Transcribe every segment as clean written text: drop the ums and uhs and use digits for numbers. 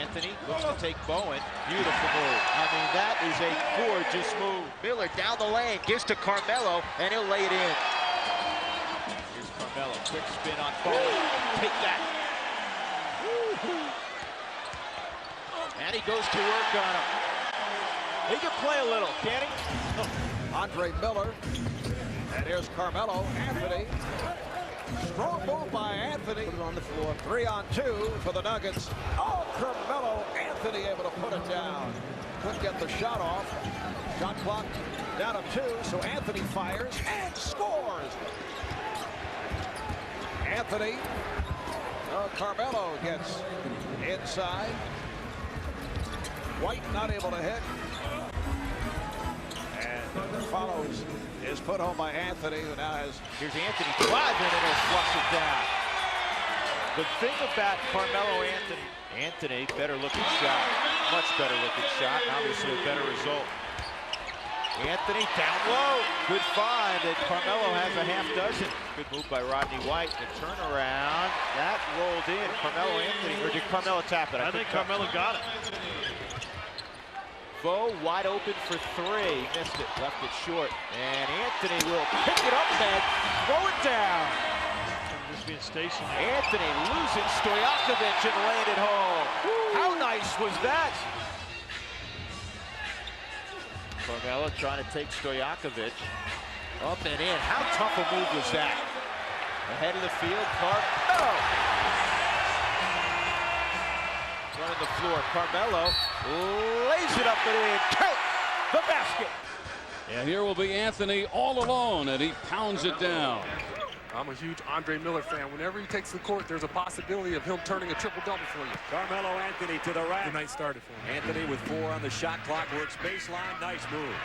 Anthony looks to take Bowen. Beautiful move. I mean, that is a gorgeous move. Miller down the lane, gives to Carmelo, and he'll lay it in. Here's Carmelo, quick spin on Bowen. Take that. And he goes to work on him. He can play a little, can't he? Andre Miller. And here's Carmelo. Anthony. Strong move by Anthony. Put it on the floor. 3-on-2 for the Nuggets. Oh, Carmelo. Anthony able to put it down. Couldn't get the shot off. Shot clock down to 2, so Anthony fires and scores. Anthony. Oh, Carmelo gets inside. White not able to hit. And follows is put home by Anthony, who now has... Here's Anthony driving, and he'll flush it down. The thing about Carmelo Anthony, better looking shot. Much better looking shot, and obviously a better result. Anthony down low. Good find, and Carmelo has a half dozen. Good move by Rodney White. The turnaround, that rolled in. Carmelo Anthony, or did Carmelo tap it? I think Carmelo got it. Bo wide open for 3. Missed it, left it short. And Anthony will pick it up and throw it down. Just being stationary. Anthony losing Stojakovic and laying it home. How nice was that? Carmelo trying to take Stojakovic. Up and in. How tough a move was that? Ahead of the field, Carmelo. Running the floor, Carmelo lays it up and in. Count the basket. And here will be Anthony all alone, and he pounds it down. I'm a huge Andre Miller fan. Whenever he takes the court, there's a possibility of him turning a triple-double for you. Carmelo Anthony to the rack. The night started for him. Anthony with 4 on the shot clock, works baseline. Nice move.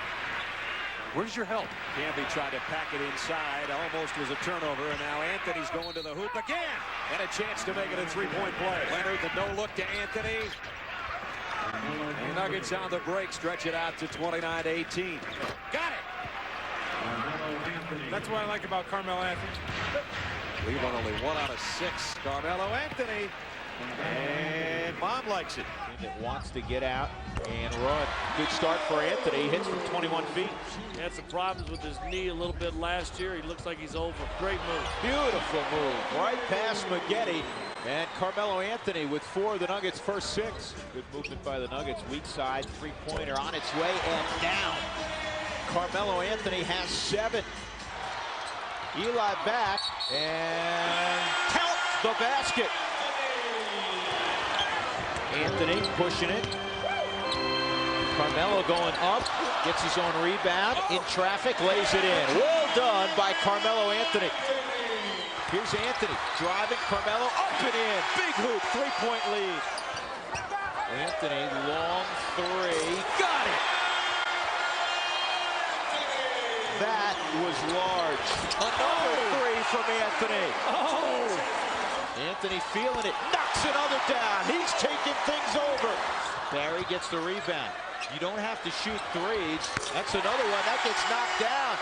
Where's your help? Camby tried to pack it inside. Almost was a turnover, and now Anthony's going to the hoop again. And a chance to make it a 3-point play. Leonard, the no-look to Anthony. And Nuggets on the break, stretch it out to 29-18. Got it! That's what I like about Carmelo Anthony. Cleveland only 1 out of 6. Carmelo Anthony. And Mom likes it. That wants to get out and run. Good start for Anthony. Hits from 21 feet. He had some problems with his knee a little bit last year. He looks like he's over. Great move. Beautiful move. Right past Maggette. And Carmelo Anthony with 4 of the Nuggets' first 6. Good movement by the Nuggets. Weak side, 3-pointer on its way and down. Carmelo Anthony has 7. Eli back and count the basket. Anthony pushing it. Carmelo going up, gets his own rebound, in traffic, lays it in. Well done by Carmelo Anthony. Here's Anthony driving, Carmelo up and in. Big hoop, 3-point lead. Anthony, long 3, got it. That was large. Another 3 from Anthony. Oh! Anthony feeling it, knocks another down. He's taking things over. Barry gets the rebound. You don't have to shoot 3s. That's another one that gets knocked down.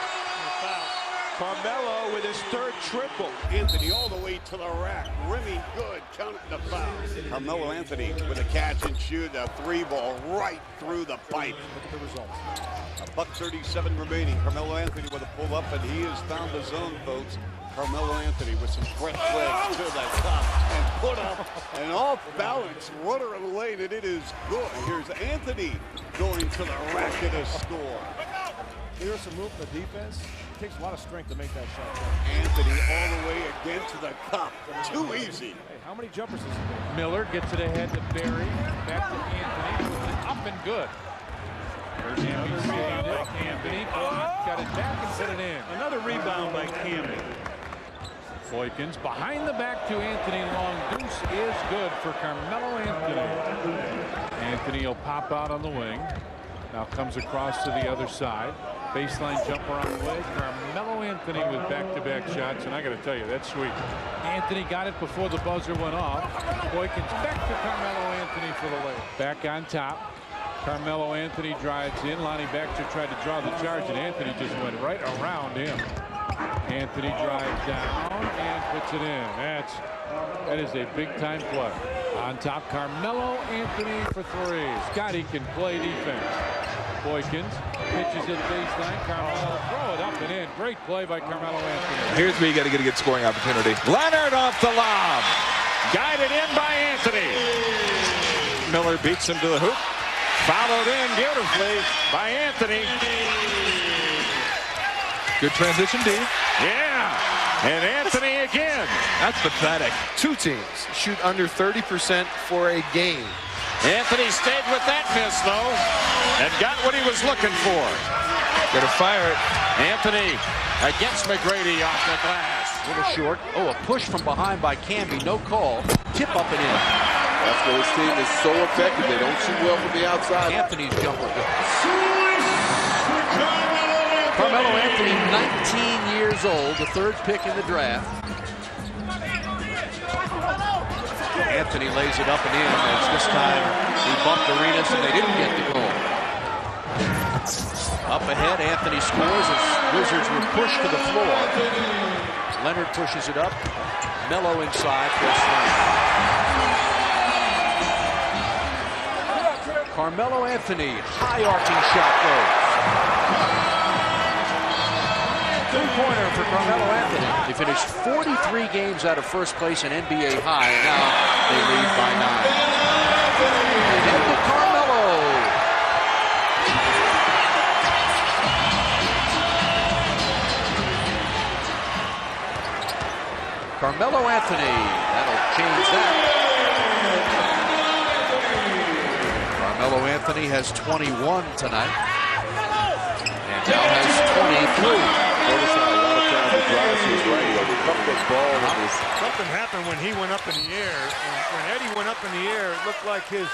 Carmelo with his 3rd triple. Anthony all the way to the rack, rimming good, counting the foul. Carmelo Anthony with a catch and shoot, a 3-ball right through the pipe. Look at the results. $1:37 remaining. Carmelo Anthony with a pull up, and he has found the zone, folks. Carmelo Anthony with some fresh legs to the top and put up an off-balance runner of the lane, and it is good. Here's Anthony going to the rack and a score. Here's some move for the defense. It takes a lot of strength to make that shot. Anthony all the way again to the cup. Too easy. Hey, how many jumpers does he make? Miller gets it ahead to Barry. Back to Anthony. Puts it up and good. There's Anthony saved it. Anthony got it back and put it in. Another rebound by Camby. Boykins behind the back to Anthony. Long deuce is good for Carmelo Anthony. Anthony will pop out on the wing. Now comes across to the other side. Baseline jumper on the way. Carmelo Anthony with back-to-back shots, and I got to tell you, that's sweet. Anthony got it before the buzzer went off. Boykins back to Carmelo Anthony for the layup. Back on top. Carmelo Anthony drives in. Lonnie Baxter tried to draw the charge, and Anthony just went right around him. Anthony drives down and puts it in. That is a big-time play. On top, Carmelo Anthony for three. Scotty can play defense. Boykins pitches it baseline. Carmelo throw it up and in. Great play by Carmelo Anthony. Here's where you got to get a good scoring opportunity. Leonard off the lob. Guided in by Anthony. Miller beats him to the hoop. Followed in beautifully by Anthony. Good transition, D. Yeah. And Anthony again. That's pathetic. Two teams shoot under 30% for a game. Anthony stayed with that miss, though, and got what he was looking for. Got to fire it. Anthony against McGrady off the glass. A little short. Oh, a push from behind by Camby. No call. Tip up and in. That's why this team is so effective. They don't shoot well from the outside. Anthony's jumper. Carmelo Anthony, 19 years old, the third pick in the draft. Anthony lays it up and in as this time he bumped Arenas and they didn't get the goal. Up ahead, Anthony scores as Wizards were pushed to the floor. Leonard pushes it up. Melo inside for a slam. Carmelo Anthony, high arcing shot goes. Three-pointer for Carmelo Anthony. They finished 43 games out of first place in NBA high, and now they lead by 9. Into Carmelo. Carmelo Anthony. That'll change that. Carmelo Anthony has 21 tonight. And now has 23. Notice how a lot of times the drives to his right, he cupped the ball with his... Something happened when he went up in the air. And when Eddie went up in the air, it looked like his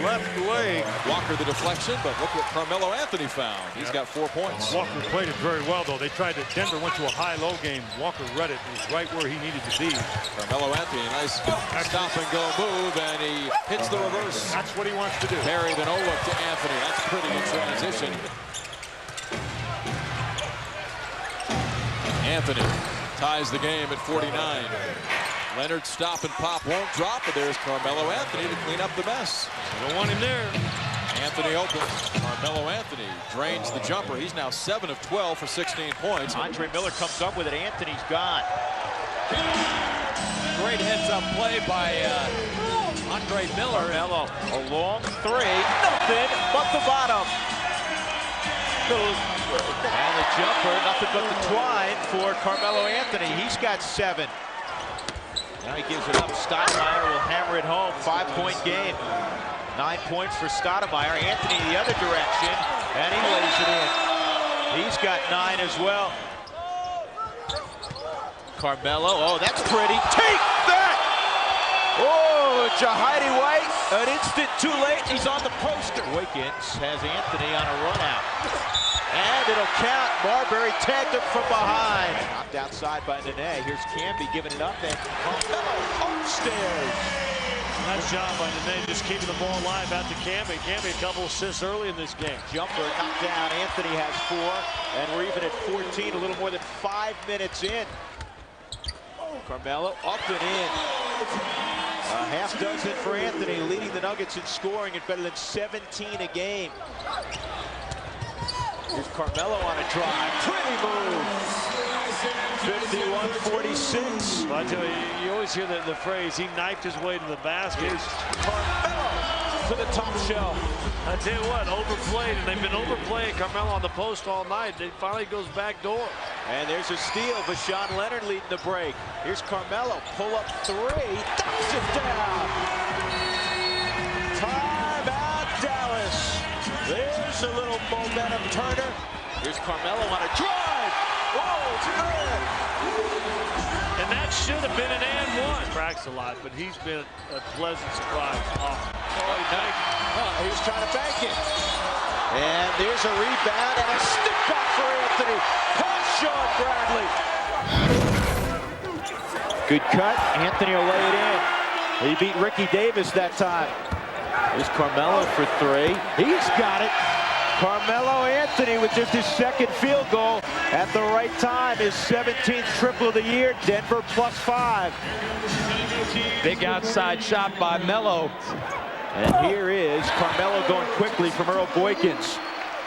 left leg. Walker the deflection, but look what Carmelo Anthony found. He's got 4 points. Walker played it very well, though. Denver went to a high-low game. Walker read it. He was right where he needed to be. Carmelo Anthony, nice stop-and-go move, and he hits the reverse. That's what he wants to do. Parry the no-look to Anthony. That's pretty in transition. Anthony ties the game at 49. Leonard stop and pop won't drop, but there's Carmelo Anthony to clean up the mess. They don't want him there. Anthony open. Carmelo Anthony drains the jumper. He's now 7 of 12 for 16 points. Andre Miller comes up with it. Anthony's gone. Great heads-up play by Andre Miller. Melo, a long three. Nothing but the bottom. And the jumper, nothing but the twine for Carmelo Anthony. He's got 7. Now he gives it up. Stoudemire will hammer it home. 5-point game. 9 points for Stoudemire. Anthony the other direction, and he lays it in. He's got 9 as well. Carmelo, oh, that's pretty. Take that! Oh, Jahidi White, an instant too late. He's on the poster. Boykins has Anthony on a run out. And it'll count. Marbury tagged him from behind. Knocked outside by Nene. Here's Camby giving it up, and Carmelo upstairs. Nice job by Nene, just keeping the ball alive out to Camby. Camby a couple assists early in this game. Jumper knocked down. Anthony has 4, and we're even at 14, a little more than 5 minutes in. Carmelo up and in. A half dozen for Anthony, leading the Nuggets in scoring at better than 17 a game. Here's Carmelo on a drive. Pretty move. 51-46. Well, I tell you, you always hear the phrase, he knifed his way to the basket. Here's Carmelo to the top shelf. I tell you what, overplayed, and they've been overplaying Carmelo on the post all night. It finally goes back door. And there's a steal. Vashawn Leonard leading the break. Here's Carmelo. Pull up 3. Knocks it down. Timeout, Dallas. There's a little momentum turner. Here's Carmelo on a drive. Whoa, it's good. And that should have been an and one. Cracks a lot, but he's been a pleasant surprise. He was trying to bank it. And there's a rebound and a stick back for Anthony. Pass Sean Bradley. Good cut. Anthony will lay it in. He beat Ricky Davis that time. Here's Carmelo for 3. He's got it. Carmelo Anthony with just his second field goal at the right time. His 17th triple of the year. Denver +5. Big outside shot by Melo. And here is Carmelo going quickly from Earl Boykins.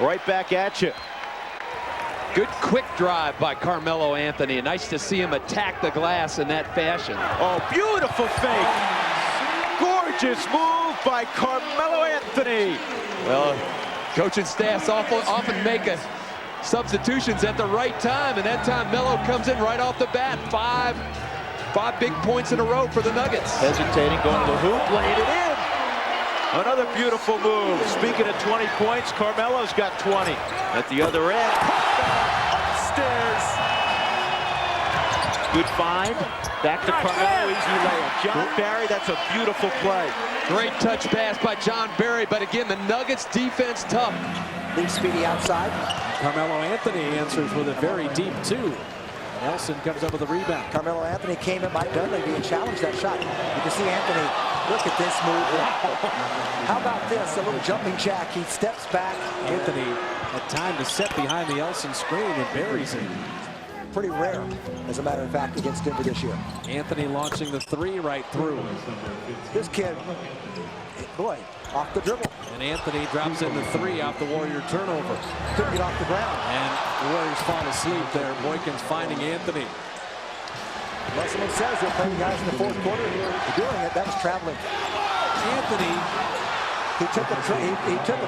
Right back at you. Good quick drive by Carmelo Anthony. Nice to see him attack the glass in that fashion. Oh, beautiful fake. Gorgeous move by Carmelo Anthony. Well, coaching staffs often make substitutions at the right time, and that time Melo comes in right off the bat. Five big points in a row for the Nuggets. Hesitating, going to the hoop, laying it in. Another beautiful move. Speaking of 20 points, Carmelo's got 20. At the other end, upstairs. Good find. Back to Carmelo, easy layup. John Barry, that's a beautiful play. Great touch pass by John Barry, but again, the Nuggets defense tough. Leaves Speedy outside. Carmelo Anthony answers with a very deep two. Nelson comes up with a rebound. Carmelo Anthony came in by Dudley being challenged that shot. You can see Anthony, look at this move. How about this? A little jumping jack. He steps back. Anthony had time to set behind the Elson screen and buries it. Pretty rare, as a matter of fact, against Denver this year. Anthony launching the three right through. This kid, boy, off the dribble. And Anthony drops in the three off the Warrior turnover. Couldn't get off the ground. And the Warriors fall asleep there. Boykins finding Anthony. Well, someone says they're playing guys in the fourth quarter. They're doing it. That was traveling. Anthony, he took a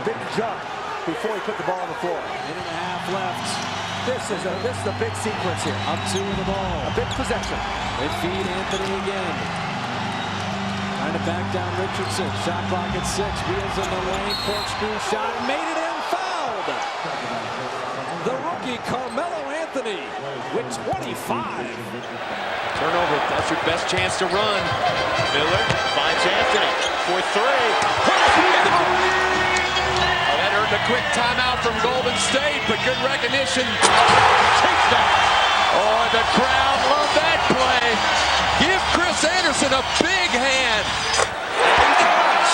big jump before he put the ball on the floor. Minute and a half left. This is a big sequence here. Up two in the ball. A big possession. They feed Anthony again. Trying to back down Richardson. Shot clock at 6. Wheels in the lane. Corkscrew shot. Made it in. Fouled. The rookie Carmelo Anthony with 25. Turnover. That's your best chance to run. Miller finds Anthony for three. That earned a quick timeout from Golden State, but good recognition. Take that. Oh, the crowd loved that play. Give Chris Anderson a big hand. He does.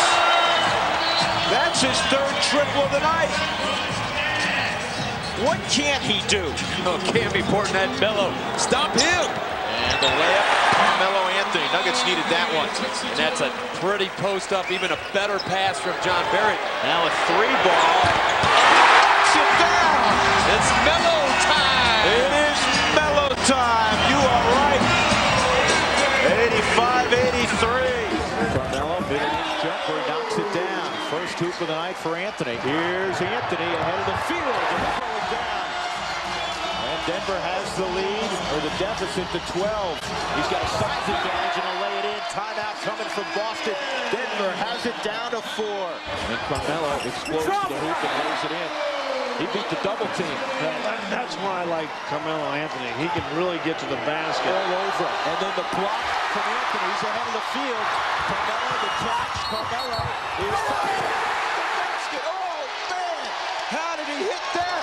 That's his third triple of the night. What can't he do? Oh, can't be porting that Melo. Stop him. And the layup, Carmelo Anthony. Nuggets needed that one. And that's a pretty post up, even a better pass from John Barry. Now a three ball. Sit down. It's Melo time. It is Melo time. You are right. 85-83. Carmelo, mid-range jumper, knocks it down. First hoop of the night for Anthony. Here's Anthony ahead of the field. And throw it down. And Denver has the lead, or the deficit to 12. He's got a size advantage and a lay it in. Timeout coming from Boston. Denver has it down to 4. And Carmelo explodes to the hoop and lays it in. He beat the double team. That's why I like Carmelo Anthony. He can really get to the basket. All over. And then the block from Anthony. He's ahead of the field. Carmelo, the catch. Carmelo is fired. The basket. Oh, man. How did he hit that?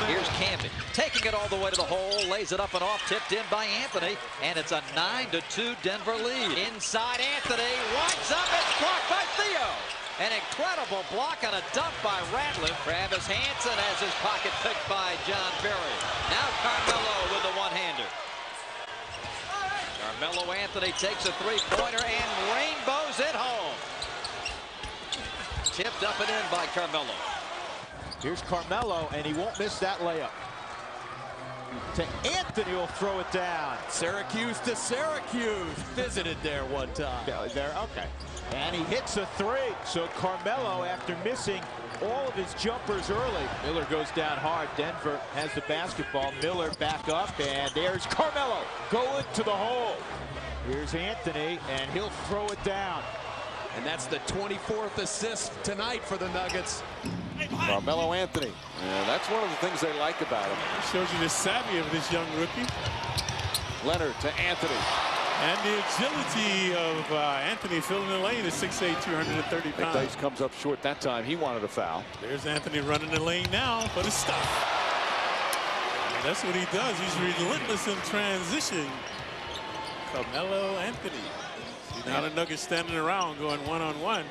Here's Camden taking it all the way to the hole, lays it up and off, tipped in by Anthony, and it's a 9-2 Denver lead. Inside Anthony, winds up, it's blocked by Theo. An incredible block on a dump by Ratliff. Travis Hansen has his pocket picked by John Barry. Now Carmelo with the one-hander. Carmelo Anthony takes a three-pointer and rainbows it home. Tipped up and in by Carmelo. Here's Carmelo, and he won't miss that layup. To Anthony, will throw it down. Syracuse to Syracuse. Visited there one time. There, okay. And he hits a three. So Carmelo, after missing all of his jumpers early, Miller goes down hard. Denver has the basketball. Miller back up, and there's Carmelo going to the hole. Here's Anthony, and he'll throw it down. And that's the 24th assist tonight for the Nuggets. Carmelo Anthony. Yeah, that's one of the things they like about him. Shows you the savvy of this young rookie. Leonard to Anthony. And the agility of Anthony filling the lane is 6'8", 230 pounds. Dice comes up short that time. He wanted a foul. There's Anthony running the lane now for the stop. And that's what he does. He's relentless in transition. Carmelo Anthony. See now the Nuggets standing around going one-on-one.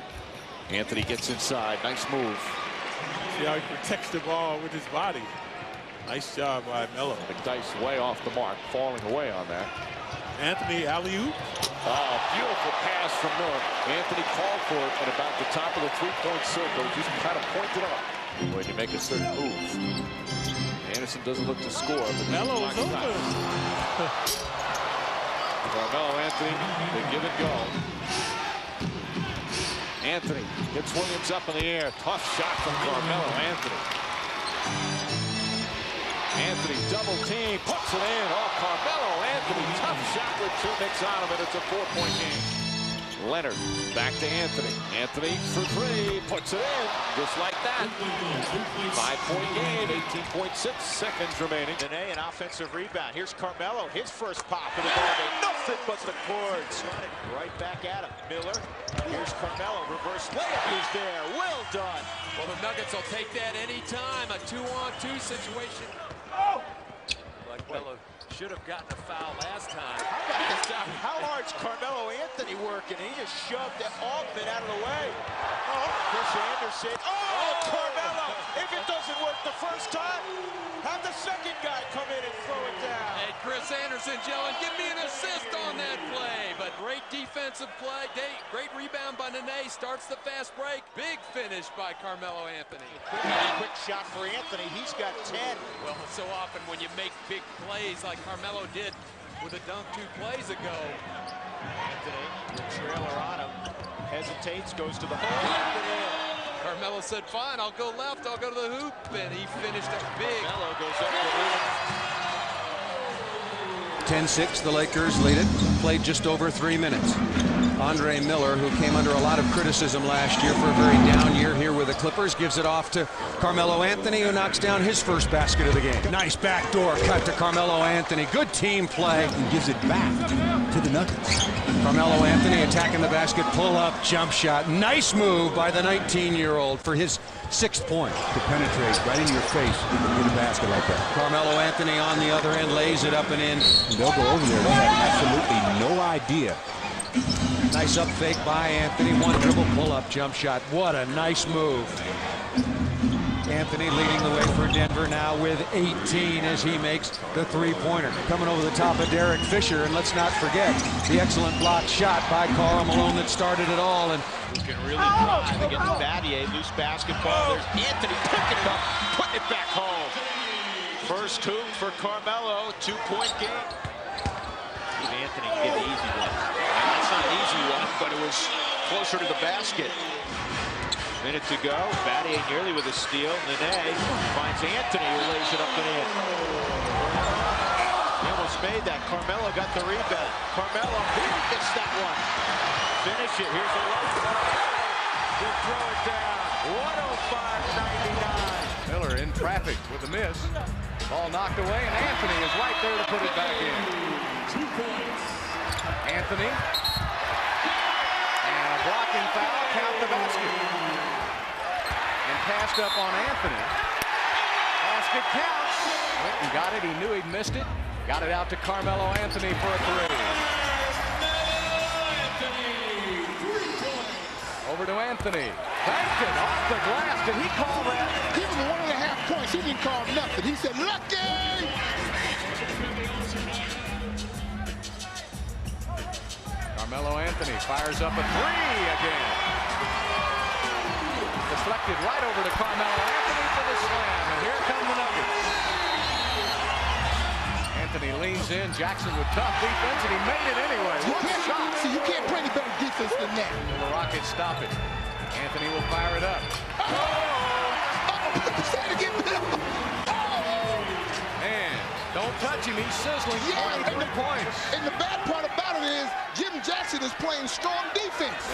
Anthony gets inside. Nice move. See how he protects the ball with his body. Nice job by Melo. McDyess way off the mark, falling away on that. Anthony alley-oop. Oh, beautiful pass from Miller. Anthony called for it at about the top of the three-point circle. Just kind of pointed up when you make a certain move. Anderson doesn't look to score, but Melo's open. Carmelo Anthony, they give it go. Anthony gets Williams up in the air. Tough shot from Carmelo Anthony. Anthony double team, puts it in. Oh, Carmelo Anthony, tough shot with 2 nicks on him, and it's a 4-point game. Leonard back to Anthony. Anthony for 3, puts it in, just like that. 5-point game, 18.6 seconds remaining. An offensive rebound. Here's Carmelo, his first pop of the ball game. Nothing but the cords. Right back at him. Miller. Here's Carmelo. Reverse layup. He's there. Well done. Well, the Nuggets will take that anytime. A 2-on-2 situation. Like Melo should have gotten a foul last time. How hard's Carmelo Anthony working? He just shoved Altman out of the way. Oh, Chris Anderson. Oh, Carmelo! If it doesn't work the first time, have the second guy come in and throw it down. Hey, Chris Anderson yelling, give me an assist on that play. But great defensive play. Great rebound by Nene. Starts the fast break. Big finish by Carmelo Anthony. Quick shot for Anthony. He's got 10. Well, so often when you make big plays like Carmelo did with a dunk 2 plays ago. Anthony, the trailer on him, hesitates, goes to the hole. Carmelo said, fine, I'll go left, I'll go to the hoop, and he finished it big. Melo goes up the hoop. 10-6, the Lakers lead it. Played just over 3 minutes. Andre Miller, who came under a lot of criticism last year for a very down year here with the Clippers, gives it off to Carmelo Anthony, who knocks down his first basket of the game. Nice backdoor cut to Carmelo Anthony. Good team play. And gives it back to the Nuggets. Carmelo Anthony attacking the basket, pull-up, jump shot. Nice move by the 19-year-old for his 6th point. To penetrate right in your face in a basket like that. Carmelo Anthony on the other end lays it up and in. They'll go over there. They have absolutely no idea. Nice up fake by Anthony. 1 dribble pull-up jump shot. What a nice move. Anthony leading the way for Denver now with 18 as he makes the 3-pointer. Coming over the top of Derek Fisher, and let's not forget the excellent block shot by Karl Malone that started it all. And who can really drive against Battier. Loose basketball. There's Anthony picking it up, putting it back home. First hoop for Carmelo. 2-point game. Anthony can get the easy one. That's not an easy one, but it was closer to the basket. Minute to go. Battier nearly with a steal. Nene finds Anthony, who lays it up and in. He almost made that. Carmelo got the rebound. Carmelo, he missed that one. Finish it. Here's a low. He'll throw it down. 105-99. Miller in traffic with a miss. Ball knocked away, and Anthony is right there to put it back in. 2 points. Anthony. And a blocking foul. Count the basket. And passed up on Anthony. Basket counts. Went and got it. He knew he'd missed it. Got it out to Carmelo Anthony for a 3. Over to Anthony. Banked it off the glass. Did he call that? Give him 1.5 points. He didn't call nothing. He said, lucky! Carmelo Anthony fires up a 3 again. Deflected right over to Carmelo Anthony for the slam. And here come the Nuggets. Anthony leans in. Jackson with tough defense, and he made it anyway. You can't play any better defense than that. Will the Rockets stop it? Anthony will fire it up. Man, don't touch him. He's sizzling. 23 points. And the bad part about it is Jim Jackson is playing strong defense.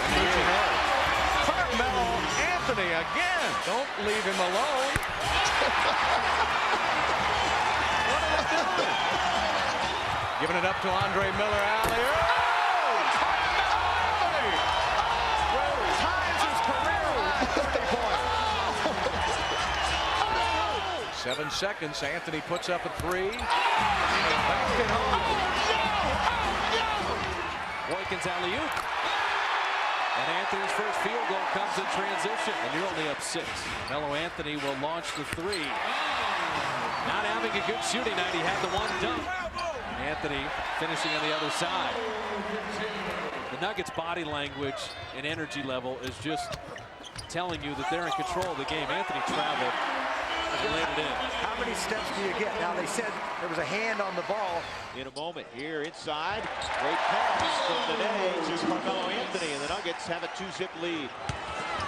Carmelo Anthony again. Don't leave him alone. What are they doing? Giving it up to Andre Miller. Alley. Oh! Carmelo Anthony! Times his career with 30 points. 7 seconds. Anthony puts up a 3. Back it home. Boykins alley-oop. And Anthony's first field goal comes in transition. And you're only up 6. Melo Anthony will launch the 3. Not having a good shooting night. He had the one dunk. Anthony finishing on the other side. The Nuggets' body language and energy level is just telling you that they're in control of the game. Anthony traveled and laid it in. How many steps do you get? Now, they said there was a hand on the ball. In a moment here inside. Great pass from Nene to Carmelo Anthony, and the Nuggets have a 2-zip lead.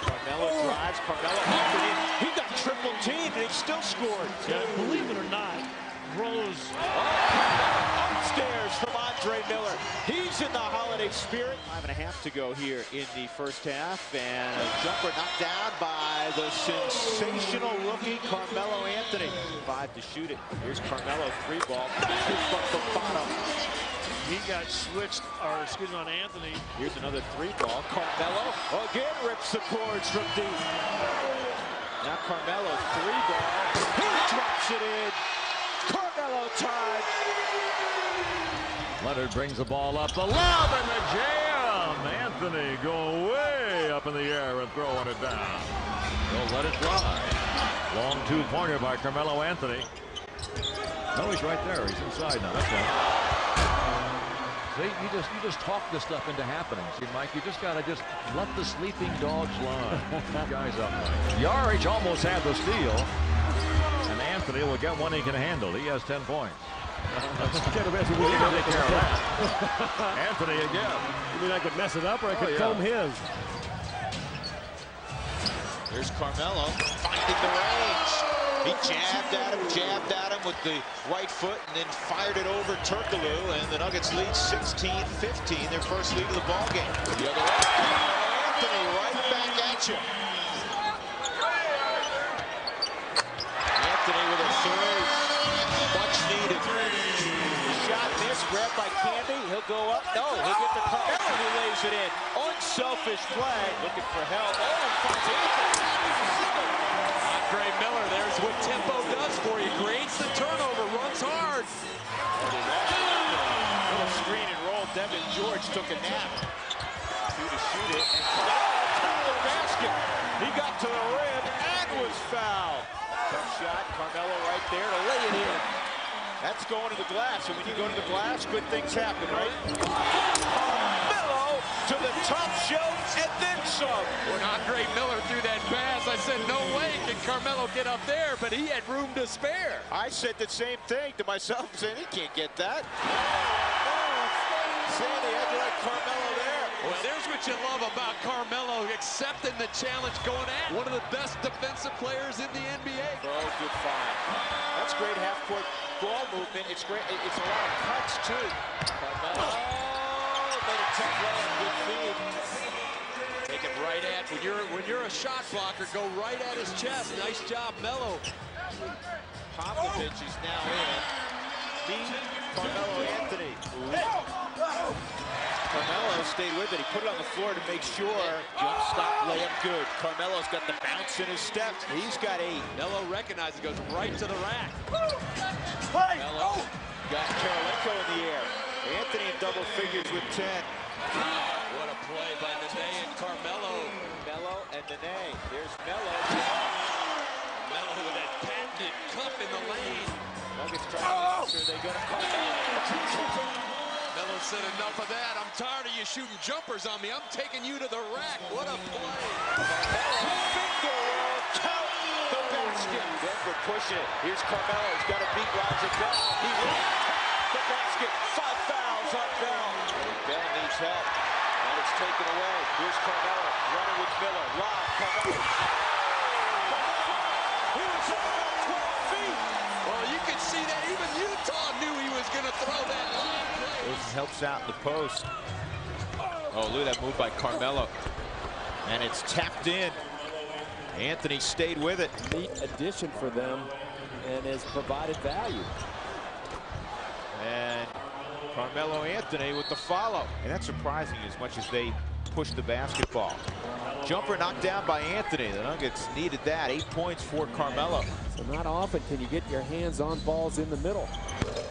Carmelo drives. Carmelo Anthony. He got triple teamed and he still scored. Yeah, believe it or not, Rose. Upstairs from Andre Miller. He's in the holiday spirit. 5.5 to go here in the first half, and a jumper knocked down by the sensational rookie Carmelo Anthony. 5 to shoot it. Here's Carmelo, 3 ball. Nothing but the bottom. He got switched, or excuse me, on Anthony. Here's another 3 ball. Carmelo again rips the cords from deep. Now Carmelo, 3 ball. He drops it in. Carmelo time. Leonard brings the ball up. The lob and the jam. Anthony going way up in the air and throwing it down. He'll let it fly. Long 2-pointer by Carmelo Anthony. No, he's right there. He's inside now. That's right. See, you just talk this stuff into happening. See, Mike, you just gotta let the sleeping dogs lie. Keep guys up, Mike. Yarich almost had the steal, and Anthony will get one he can handle. He has 10 points. Anthony again. You mean I could mess it up, or I could comb his? Here's Carmelo finding the range. He jabbed at him with the right foot, and then fired it over Turkoglu, and the Nuggets lead 16-15, their first lead of the ball game. The other way, Anthony right back at you. Anthony with a 3, much needed. Shot missed, grabbed by Candy. He'll go up. No, he'll get the Carmelo who lays it in. Unselfish play. Looking for help. Oh, and finds Anthony. Andre Miller, there's what tempo does for you. Creates the turnover, runs hard. Little screen and roll. Devin George took a nap. 2 to shoot it. And the basket. He got to the rim and was fouled. Tough shot. Carmelo right there to lay it in. That's going to the glass. And when you go to the glass, good things happen, right? Carmelo to the top shelf and then some. When Andre Miller threw that pass, I said, no way can Carmelo get up there, but he had room to spare. I said the same thing to myself, saying he can't get that. Sandy, how'd you like Carmelo there? Well, there's what you love about Carmelo, accepting the challenge, going at one of the best defensive players in the NBA. Oh, good find. That's great half-court ball movement. It's great. It's a lot of cuts, too. Carmelo. Oh, made a tough layup. Good feed. Take it right at, when you're a shot blocker, go right at his chest. Nice job, Melo. Popovich is now in. Carmelo Anthony. Carmelo stayed with it. He put it on the floor to make sure. Jump stop layup good. Carmelo's got the bounce in his step. He's got 8. Melo recognizes, goes right to the rack. Melo got Karolinko in the air. Anthony in double figures with 10. What a play by Nene and Carmelo. Melo and Nene. There's Melo. Melo with that patented cup in the lane. Nuggets trying to answer. They go to Carmelo. Melo said, enough of that. I'm tired of you shooting jumpers on me. I'm taking you to the rack. What a play. Finger roll. Count the basket. Denver pushing it. Here's Carmelo. He's got to beat Roger Bell. He wins the basket. 5 fouls on Bell. Bell needs help. And it's taken away. Here's Carmelo running with Miller. Lob. Carmelo. He was about 12 feet. Well, you could see that even Utah knew he was going to throw that line. This helps out in the post. Oh, look at that move by Carmelo. And it's tapped in. Anthony stayed with it. Neat addition for them and has provided value. And Carmelo Anthony with the follow. And that's surprising as much as they push the basketball. Jumper knocked down by Anthony. The Nuggets needed that. 8 points for Carmelo. So not often can you get your hands on balls in the middle.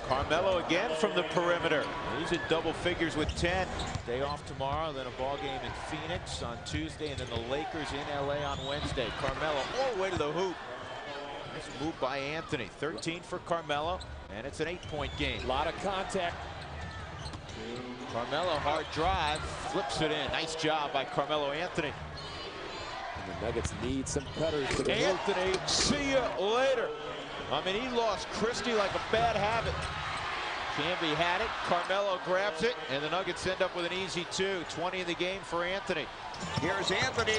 Carmelo again from the perimeter. He's in double figures with 10. Day off tomorrow, then a ball game in Phoenix on Tuesday, and then the Lakers in LA on Wednesday. Carmelo all the way to the hoop. Nice move by Anthony. 13 for Carmelo, and it's an 8-point game. A lot of contact. Carmelo, hard drive, flips it in. Nice job by Carmelo Anthony. And the Nuggets need some cutters. Anthony, see you later. I mean, he lost Christie like a bad habit. Camby had it, Carmelo grabs it, and the Nuggets end up with an easy 2. 20 in the game for Anthony. Here's Anthony.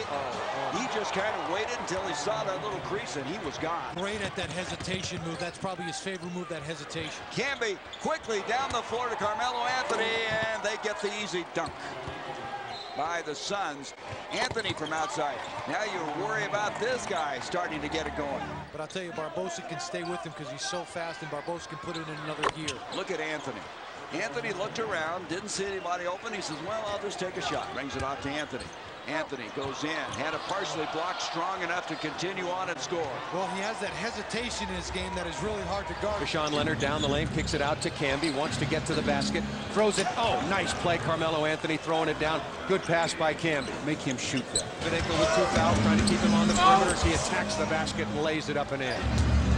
He just kind of waited until he saw that little crease, and he was gone. Great at that hesitation move. That's probably his favorite move, that hesitation. Camby quickly down the floor to Carmelo Anthony, and they get the easy dunk by the Suns. Anthony from outside. Now you worry about this guy starting to get it going. But I'll tell you, Barbosa can stay with him because he's so fast, and Barbosa can put it in another gear. Look at Anthony. Anthony looked around, didn't see anybody open. He says, well, I'll just take a shot. Brings it off to Anthony. Anthony goes in, had a partially blocked, strong enough to continue on and score. Well, he has that hesitation in his game that is really hard to guard. Rashawn Leonard down the lane, kicks it out to Camby, wants to get to the basket, throws it. Oh, nice play, Carmelo Anthony throwing it down. Good pass by Camby. Make him shoot that. Videko with 2 fouls, trying to keep him on the perimeter. He attacks the basket and lays it up and in.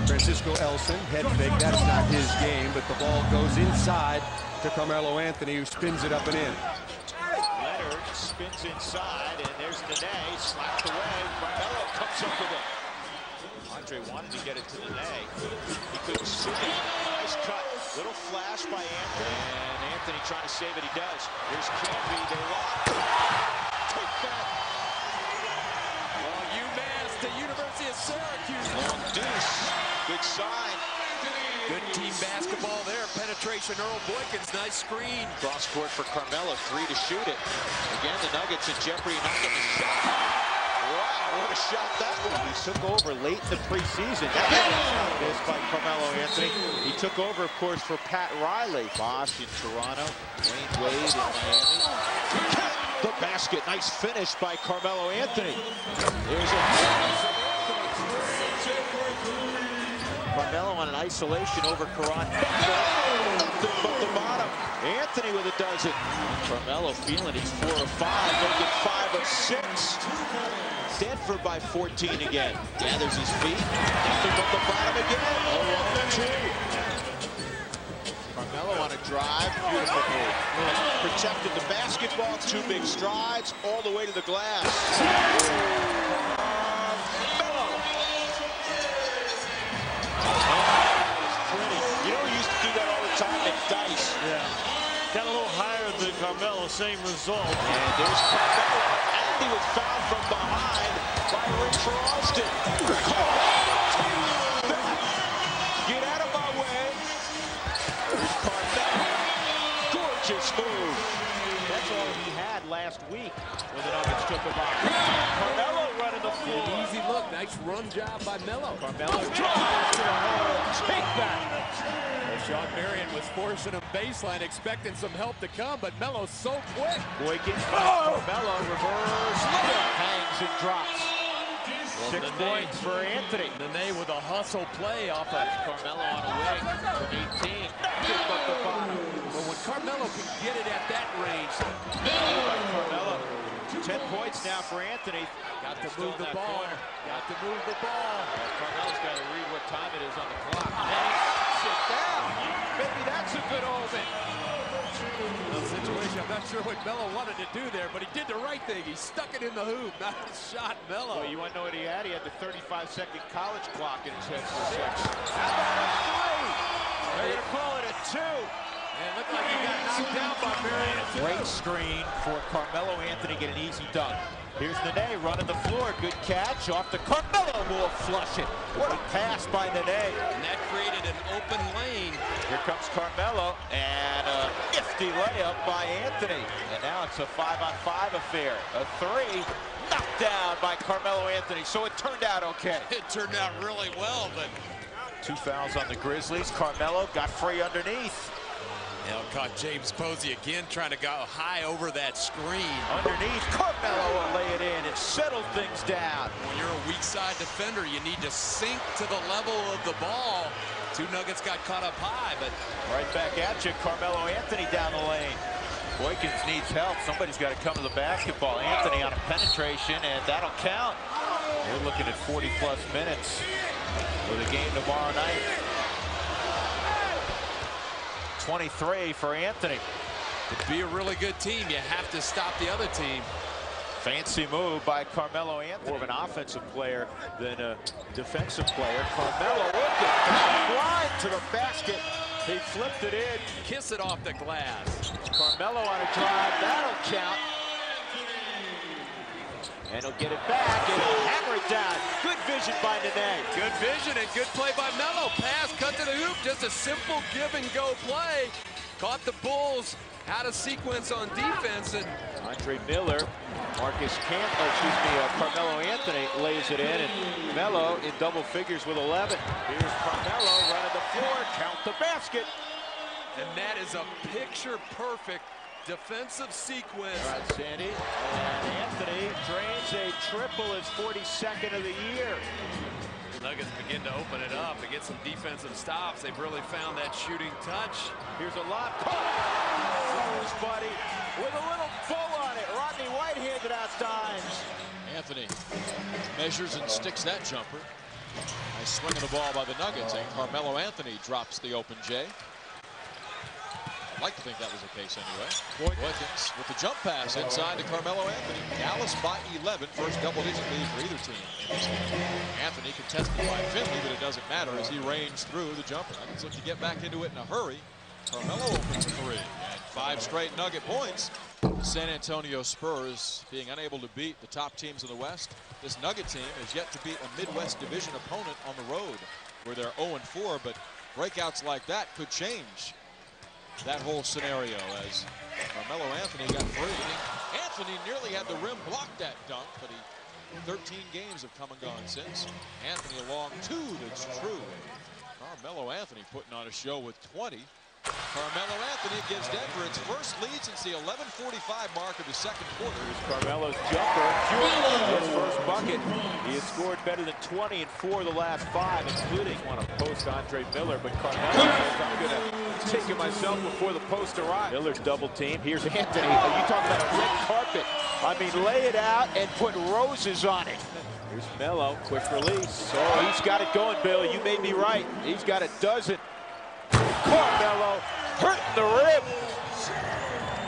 Francisco Elson, head fake. That's not his game, but the ball goes inside to Carmelo Anthony, who spins it up and in. Leonard spins inside, and there's Nene, slapped away. Carmelo comes up with it. Andre wanted to get it to Nene. He couldn't shoot it. Nice cut. Little flash by Anthony. And Anthony trying to save it. He does. Here's Camby. They lock. Take that. UMass to University of Syracuse. Long deuce. Good sign. Good team basketball there. Penetration, Earl Boykins, nice screen. Cross court for Carmelo, 3 to shoot it. Again, the Nuggets in jeopardy not getting a shot. Wow, what a shot that was. He took over late in the preseason. This by Carmelo Anthony. He took over, of course, for Pat Riley. Bosch in Toronto, Wayne Wade in Miami. The basket, nice finish by Carmelo Anthony. There's a Carmelo on an isolation over Karan. Nothing but the bottom. Anthony with a dozen. Carmelo feeling he's 4 of 5, making 5 of 6. Stanford by 14 again. Gathers his feet. Nothing but the bottom again. A 1-2. Carmelo on a drive. Beautiful move. Protected the basketball. 2 big strides all the way to the glass. Dice. Yeah. Got a little higher than Carmelo, same result. And there's Carmelo. And he was fouled from behind by Rich Austin. Get out of my way. There's Carmelo. Gorgeous move. That's all he had last week when the Nuggets took him out. Carmelo running the floor. An easy look. Nice run job by Melo. Carmelo drives to the hole. Take that. Sean Marion was forcing him baseline, expecting some help to come, but Melo's so quick. Boykins, Carmelo, reverse, hangs and drops. 6 points for Anthony. Nene with a hustle play off of Carmelo on a wing from 18. But when Carmelo can get it at that range. Carmelo. 10 points now for Anthony. Got to move the ball. Got to move the ball. Carmelo's got to read what time it is on the clock. Sit down. Maybe that's a good omen. Little situation. I'm not sure what Melo wanted to do there, but he did the right thing. He stuck it in the hoop. Nice shot, Melo. Well, you want to know what he had? He had the 35-second college clock in his head for a second. How about a 3? They're going to call it a 2. And it looked like he got knocked down by Marion. Great screen for Carmelo Anthony. Get an easy dunk. Here's Nene running the floor. Good catch off the Carmelo who will flush it. What a pass by Nene. And that created an open lane. Here comes Carmelo and a nifty layup by Anthony. And now it's a 5-on-5 affair. A 3 knocked down by Carmelo Anthony. So it turned out okay. It turned out really well, but 2 fouls on the Grizzlies. Carmelo got free underneath. Now caught James Posey again trying to go high over that screen. Underneath, Carmelo will lay it in and settle things down. When you're a weak side defender, you need to sink to the level of the ball Two Nuggets got caught up high, but right back at you. Carmelo Anthony down the lane. Boykins needs help. Somebody's got to come to the basketball. Anthony on a penetration, and that'll count. We're looking at 40-plus minutes for the game tomorrow night. 23 for Anthony. To be a really good team, you have to stop the other team. Fancy move by Carmelo Anthony. More of an offensive player than a defensive player. Carmelo looking, flying to the basket. He flipped it in. Kiss it off the glass. Carmelo on a drive. That'll count. And he'll get it back, and he'll hammer it down. Good vision by Nene. Good vision and good play by Melo. Pass, cut to the hoop. Just a simple give-and-go play. Caught the Bulls out of sequence on defense. And Andre Miller, Carmelo Anthony lays it in, and Melo in double figures with 11. Here's Carmelo running the floor, count the basket. And that is a picture-perfect defensive sequence. All right, Sandy, and Anthony drains a triple, his 42nd of the year. Nuggets begin to open it up and get some defensive stops. They've really found that shooting touch. Here's a lob. Close, buddy, with a little pull on it. Rodney White-handed out times. Anthony measures and sticks that jumper. Nice swing of the ball by the Nuggets, and Carmelo Anthony drops the open J. I'd like to think that was the case anyway. Boykins with the jump pass inside to Carmelo Anthony. Dallas by 11, first double-digit lead for either team. Anthony contested by Finley, but it doesn't matter as he rains through the jumper. Nuggets look to get back into it in a hurry. Carmelo opens a three, and 5 straight Nugget points. The San Antonio Spurs being unable to beat the top teams in the West. This Nugget team is yet to beat a Midwest Division opponent on the road, where they're 0-4, but breakouts like that could change that whole scenario as Carmelo Anthony got free. Anthony nearly had the rim block that dunk, but 13 games have come and gone since. Anthony along 2, that's true. Carmelo Anthony putting on a show with 20. Carmelo Anthony gives Denver its first lead since the 11:45 mark of the second quarter. Here's Carmelo's jumper. His first bucket. He has scored better than 20 in 4 of the last 5, including one of post Andre Miller. But Carmelo says, I'm going to take it myself before the post arrives. Miller's double team. Here's Anthony. You talk about a red carpet. I mean, lay it out and put roses on it. Here's Melo. Quick release. Oh, he's got it going, Bill. You may be right. He's got a dozen. Carmelo hurting the rim.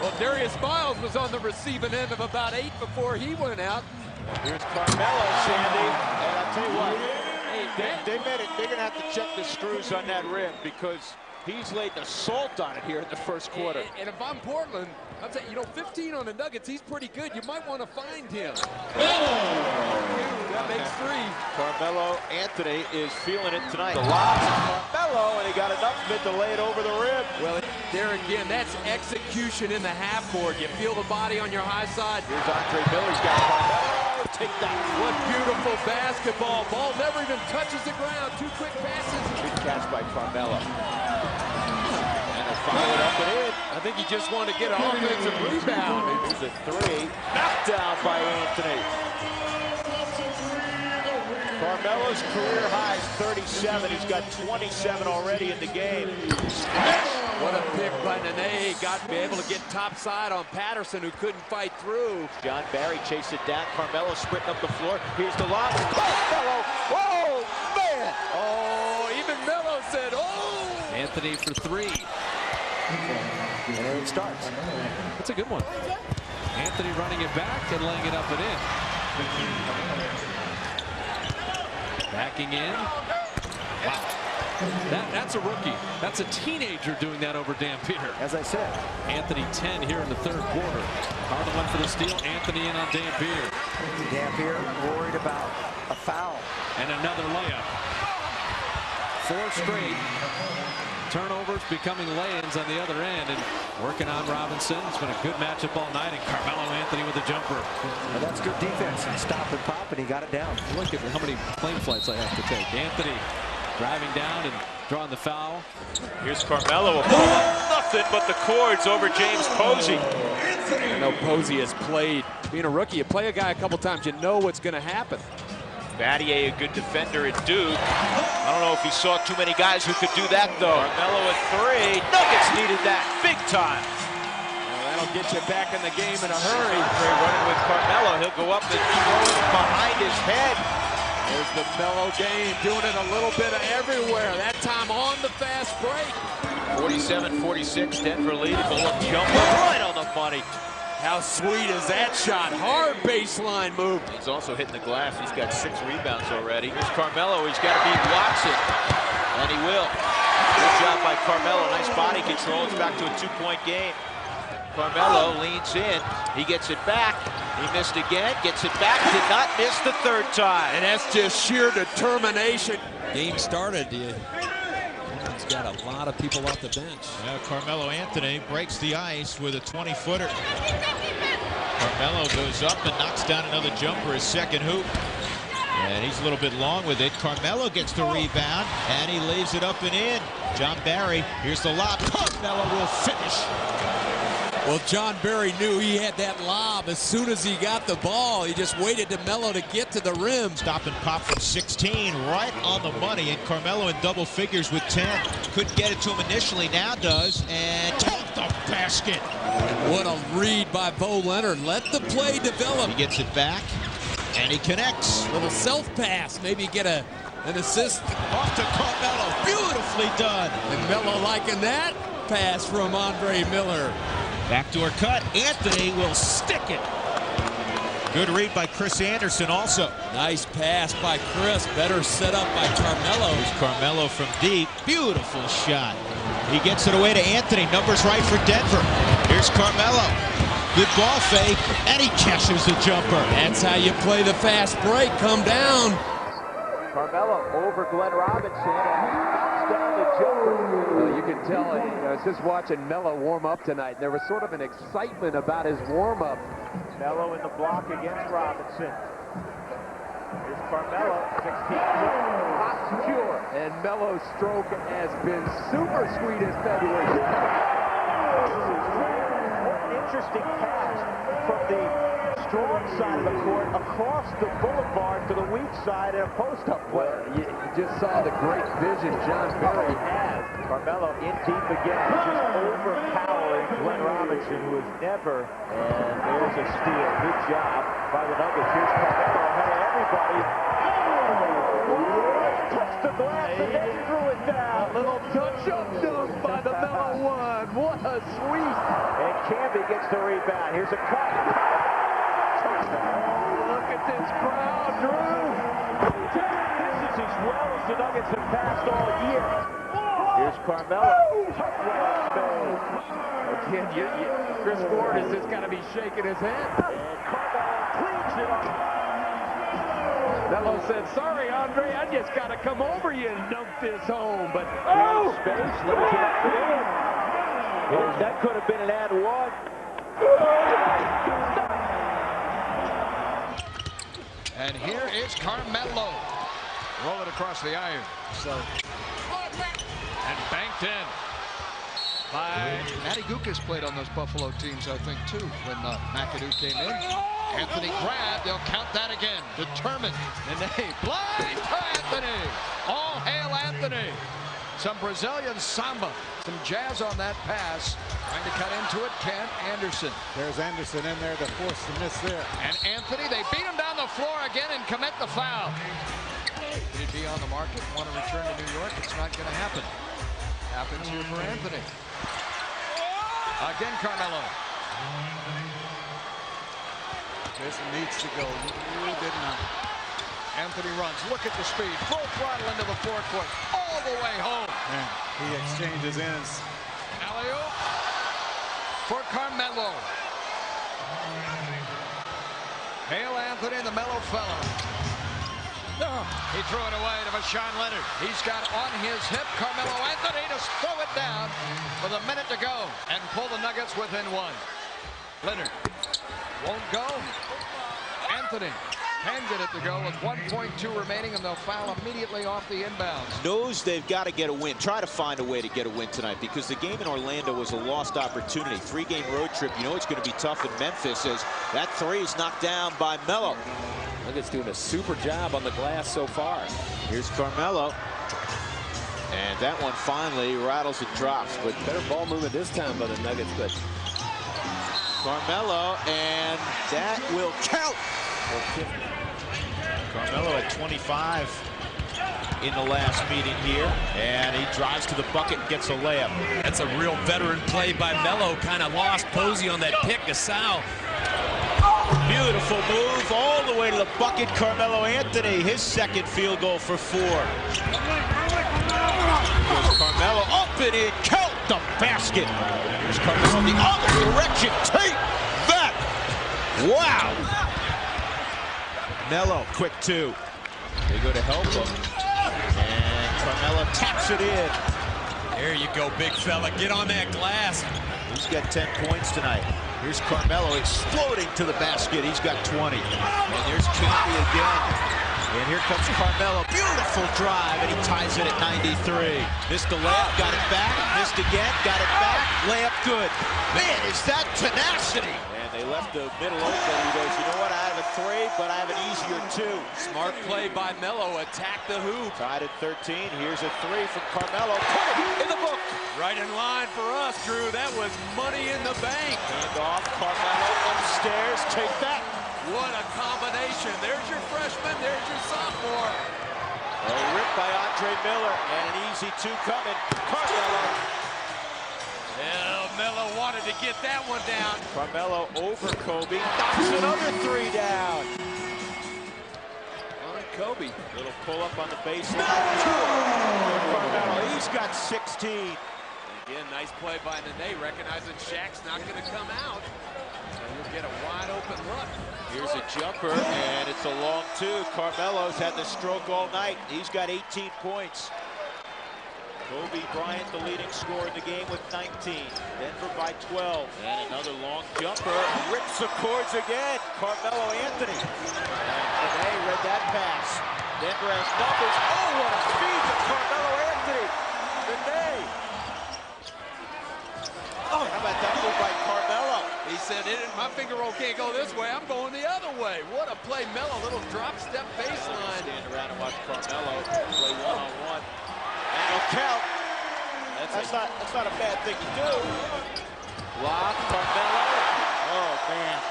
Well, Darius Miles was on the receiving end of about 8 before he went out. Here's Carmelo, Sandy, and I'll tell you what, they're going to have to check the screws on that rim because he's laid the salt on it here in the first quarter. And if I'm Portland, I'm saying, 15 on the Nuggets, he's pretty good. You might want to find him. That makes 3. Carmelo Anthony is feeling it tonight. The lob to Carmelo, and he got enough of it to lay it over the rim. Well, there again, that's execution in the half court. You feel the body on your high side. Here's Andre Miller's got Carmelo. Take that. What beautiful basketball. Ball never even touches the ground. 2 quick passes. Good catch by Carmelo. Follow it up and in. I think he just wanted to get an offensive rebound. Here's a 3. Knocked down by Anthony. Carmelo's career high is 37. He's got 27 already in the game. What a pick by Nene. Got to be able to get topside on Patterson, who couldn't fight through. John Barry chased it down. Carmelo sprinting up the floor. Here's the lob. Carmelo. Oh, man. Oh, even Melo said, oh. Anthony for 3. And there it starts. That's a good one. Anthony running it back and laying it up and in. Backing in. Wow. That's a rookie. That's a teenager doing that over Dampier. As I said. Anthony 10 here in the third quarter. Harden went for the steal. Anthony in on Dampier. Dampier worried about a foul. And another layup. 4 straight. Turnovers becoming lay-ins on the other end, and working on Robinson. It's been a good matchup all night, and Carmelo Anthony with a jumper. Well, that's good defense. Stop and pop, and he got it down. Look at how many plane flights I have to take. Anthony driving down and drawing the foul. Here's Carmelo. Nothing but the cords over James Posey. I know Posey has played. Being a rookie, you play a guy a couple times, you know what's going to happen. Battier, a good defender at Duke. I don't know if he saw too many guys who could do that, though. Melo at 3. Nuggets needed that big time. Well, that'll get you back in the game in a hurry. They're running with Carmelo. He'll go up and throw it behind his head. There's the Melo game, doing it a little bit of everywhere. That time on the fast break. 47-46, Denver lead. Bullock jumper right on the money. How sweet is that shot? Hard baseline move. He's also hitting the glass. He's got 6 rebounds already. Here's Carmelo. He's got to beat Watson. And he will. Good job by Carmelo. Nice body control. It's back to a 2-point game. Carmelo leans in. He gets it back. He missed again. Gets it back. Did not miss the 3rd time. And that's just sheer determination. Game started. He's got a lot of people off the bench. Yeah, Carmelo Anthony breaks the ice with a 20-footer. Carmelo goes up and knocks down another jumper, his 2nd hoop. And he's a little bit long with it. Carmelo gets the rebound, and he lays it up and in. John Barry, here's the lob. Carmelo will finish. Well, John Barry knew he had that lob as soon as he got the ball. He just waited to Melo to get to the rim. Stop and pop from 16, right on the money. And Carmelo in double figures with 10. Couldn't get it to him initially, now does. And take the basket. What a read by Bo Leonard. Let the play develop. He gets it back, and he connects. Little self-pass, maybe get an assist. Off to Carmelo, beautifully done. And Melo liking that pass from Andre Miller. Backdoor cut. Anthony will stick it. Good read by Chris Anderson also. Nice pass by Chris. Better set up by Carmelo. Here's Carmelo from deep. Beautiful shot. He gets it away to Anthony. Numbers right for Denver. Here's Carmelo. Good ball fake. And he catches the jumper. That's how you play the fast break. Come down. Carmelo over Glenn Robinson and knocks down the jumper. Well, you can tell, I was just watching Melo warm up tonight. There was sort of an excitement about his warm-up. Melo in the block against Robinson. Here's Carmelo, 16 hot secure. And Melo's stroke has been super sweet in February. What an interesting pass from the strong side of the court across the boulevard to the weak side and a post-up play. Well, you just saw the great vision John Barry has. Carmelo in deep again, just overpowering Glenn Robinson, who has never, and there's a steal. Good job by the Nuggets. Here's Carmelo ahead of everybody. Touched the glass and then he threw it down. Little touch-up dunk by the Melo one. What a sweep. And Camby gets the rebound. Here's a cut. Look at this crowd, Drew. This is as well as the Nuggets have passed all year. Here's Carmelo. Again, Chris Ford has just got to be shaking his head. And Carmelo cleans it up. Melo said, sorry, Andre, I just got to come over you and dunk this home. But space, leaves it up and in. That could have been an and one. And here is Carmelo. Roll it across the iron. And banked in by Matty Gukas played on those Buffalo teams, I think, too, when McAdoo came in. Anthony grabbed. They'll count that again. Determined. And they blind to Anthony. All hail Anthony. Some Brazilian samba. Some jazz on that pass. Trying to cut into it. Kent Anderson. There's Anderson in there to force the miss there. And Anthony, they beat him down the floor again and commit the foul. Could he be on the market, want to return to New York? It's not going to happen. Happens here for Anthony. Again, Carmelo. Jason needs to go. He did not. Anthony runs. Look at the speed. Full throttle into the forecourt. All the way home. Man, he exchanges ends. Alley-oop for Carmelo. Hail Anthony, the Melo fellow. He threw it away to Rashawn Leonard. He's got on his hip Carmelo Anthony to throw it down with a minute to go and pull the Nuggets within one. Leonard won't go. Anthony 10 minutes to go with 1.2 remaining, and they'll foul immediately off the inbounds. Knows they've got to get a win. Try to find a way to get a win tonight, because the game in Orlando was a lost opportunity. 3-game road trip. You know it's going to be tough in Memphis, as that three is knocked down by Melo. Nuggets doing a super job on the glass so far. Here's Carmelo. And that one finally rattles and drops, but better ball movement this time by the Nuggets. But Carmelo, and that will count. Carmelo at 25 in the last meeting here, and he drives to the bucket and gets a layup. That's a real veteran play by Melo. Kind of lost Posey on that pick. Gasol. Beautiful move all the way to the bucket. Carmelo Anthony, his second field goal for 4. Here's Carmelo up and in, count the basket. Here's Carmelo in the other direction. Take that! Wow! Melo, quick 2. They go to help him, and Carmelo taps it in. There you go, big fella. Get on that glass. He's got 10 points tonight. Here's Carmelo exploding to the basket. He's got 20. And there's Campy again. And here comes Carmelo. Beautiful drive, and he ties it at 93. Missed the layup, got it back. Missed again, got it back. Layup good. Man, is that tenacity. And they left the middle open. He goes, you know what? I have a 3, but I have an easier 2. Smart play by Melo. Attack the hoop. Tied at 13. Here's a 3 from Carmelo. Put it in the book. Right in line for us, Drew. That was money in the bank. Hand off. Carmelo upstairs. Take that. What a combination. There's your freshman. There's your sophomore. A rip by Andre Miller, and an easy 2 coming. Carmelo. Yeah, Melo wanted to get that one down. Carmelo over Kobe. Knocks another 3 down. On Kobe. Little pull up on the baseline. Carmelo, he's got 16. Again, nice play by Nene, recognizing Shaq's not going to come out. So you'll get a wide open look. Here's a jumper, and it's a long 2. Carmelo's had the stroke all night. He's got 18 points. Kobe Bryant, the leading scorer in the game, with 19. Denver by 12. And another long jumper. Rips the cords again. Carmelo Anthony. And Nene read that pass. Denver has numbers. Oh, what a feed to Carmelo Anthony. Nene. Oh, how about that move by Carmelo? He said, my finger roll can't go this way. I'm going the other way. What a play. Melo, little drop step baseline. Stand around and watch Carmelo play one-on-one. That'll count. That's not a bad thing to do. Block, Carmelo. Oh, man.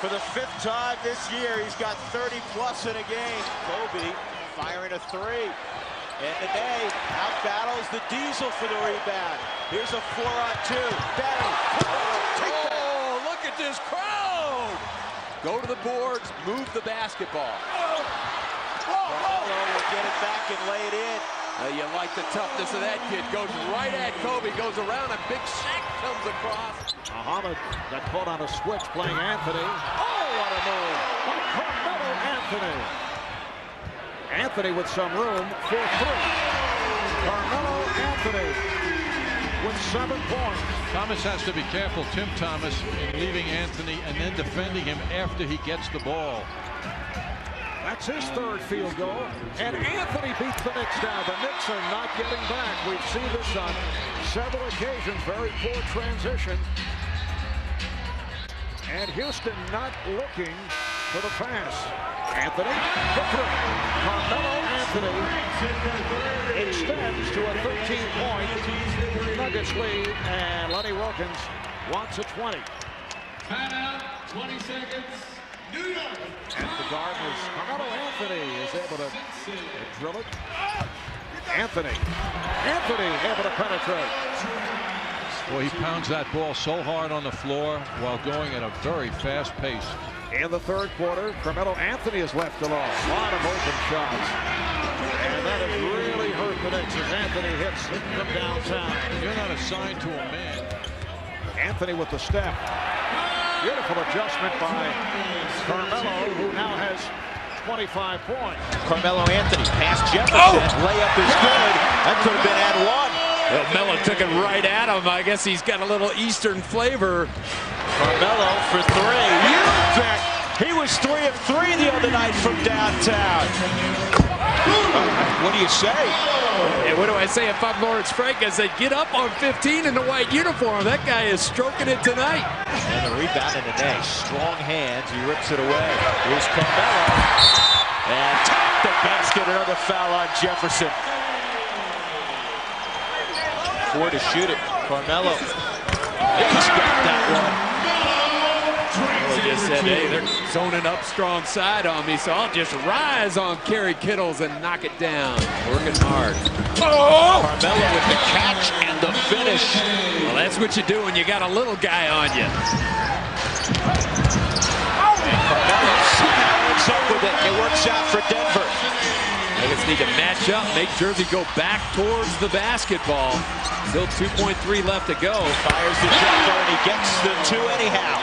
For the 5th time this year, he's got 30-plus in a game. Kobe firing a 3. And Nene out-battles the Diesel for the rebound. Here's a 4-on-2. Bang. Oh, look at this crowd. Go to the boards, move the basketball. Carmelo will get it back and lay it in. You like the toughness of that kid. Goes right at Kobe, goes around, and big Shaq comes across. Muhammad got caught on a switch playing Anthony. Oh, what a move by Carmelo Anthony. Anthony with some room for 3. Carmelo Anthony with 7 points. Thomas has to be careful, Tim Thomas, in leaving Anthony and then defending him after he gets the ball. That's his 3rd field goal. And Anthony beats the Knicks down. The Knicks are not getting back. We've seen this on several occasions. Very poor transition. And Houston not looking for the pass. Anthony, the 3. Carmelo Anthony extends to a 13-point Nuggets lead, and Lenny Wilkins wants a 20. Timeout, 20 seconds. New York. At the guard is Carmelo Anthony is able to drill it. Anthony able to penetrate. Well, he pounds that ball so hard on the floor while going at a very fast pace. In the 3rd quarter, Carmelo Anthony is left alone. A lot of open shots. And that has really hurt the Knicks as Anthony hits from downtown. You're not assigned to a man. Anthony with the step. Beautiful adjustment by Carmelo, who now has 25 points. Carmelo Anthony, past Jefferson. Layup is good. That could have been at 1. Well, Melo took it right at him. I guess he's got a little Eastern flavor. Carmelo for 3. You bet. He was 3 of 3 the other night from downtown. What do you say? Hey, what do I say if I'm Lawrence Frank? I say get up on 15 in the white uniform. That guy is stroking it tonight. And the rebound in the net. Strong hands. He rips it away. Here's Carmelo. And tap the basket. Another foul on Jefferson. 4 to shoot it. Carmelo. He's got that one. They just said, hey, they're zoning up strong side on me, so I'll just rise on Kerry Kittles and knock it down. Working hard. Oh! Carmelo with the catch and the finish. Well, that's what you do when you got a little guy on you. And Carmelo somehow ends up with it. It works out for Denver. Nuggets need to match up, make Jersey go back towards the basketball. Still 2.3 left to go. Fires the jumper and he gets the 2 anyhow.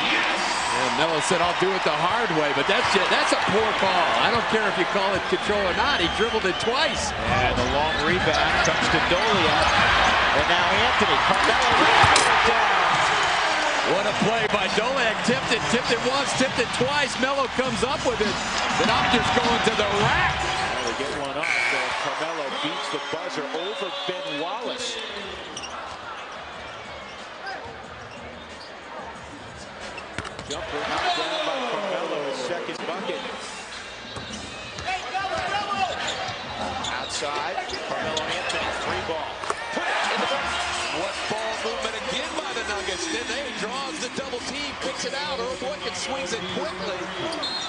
And Melo said, I'll do it the hard way, but that's a poor call. I don't care if you call it control or not. He dribbled it twice. And the long rebound comes to Dolia. And now Anthony. Carmelo down. What a play by Dolia. Tipped it once, tipped it twice. Melo comes up with it. Then I'm just going to the rack. Well, they get one off. Carmelo beats the buzzer over Ben Wallace. Jumper knocked down by Carmelo, his second bucket. Outside, Carmelo Anthony, 3-ball. Put it in the box. What ball movement again by the Nuggets. Then they draws the double team, picks it out. Earl Boykin swings it quickly.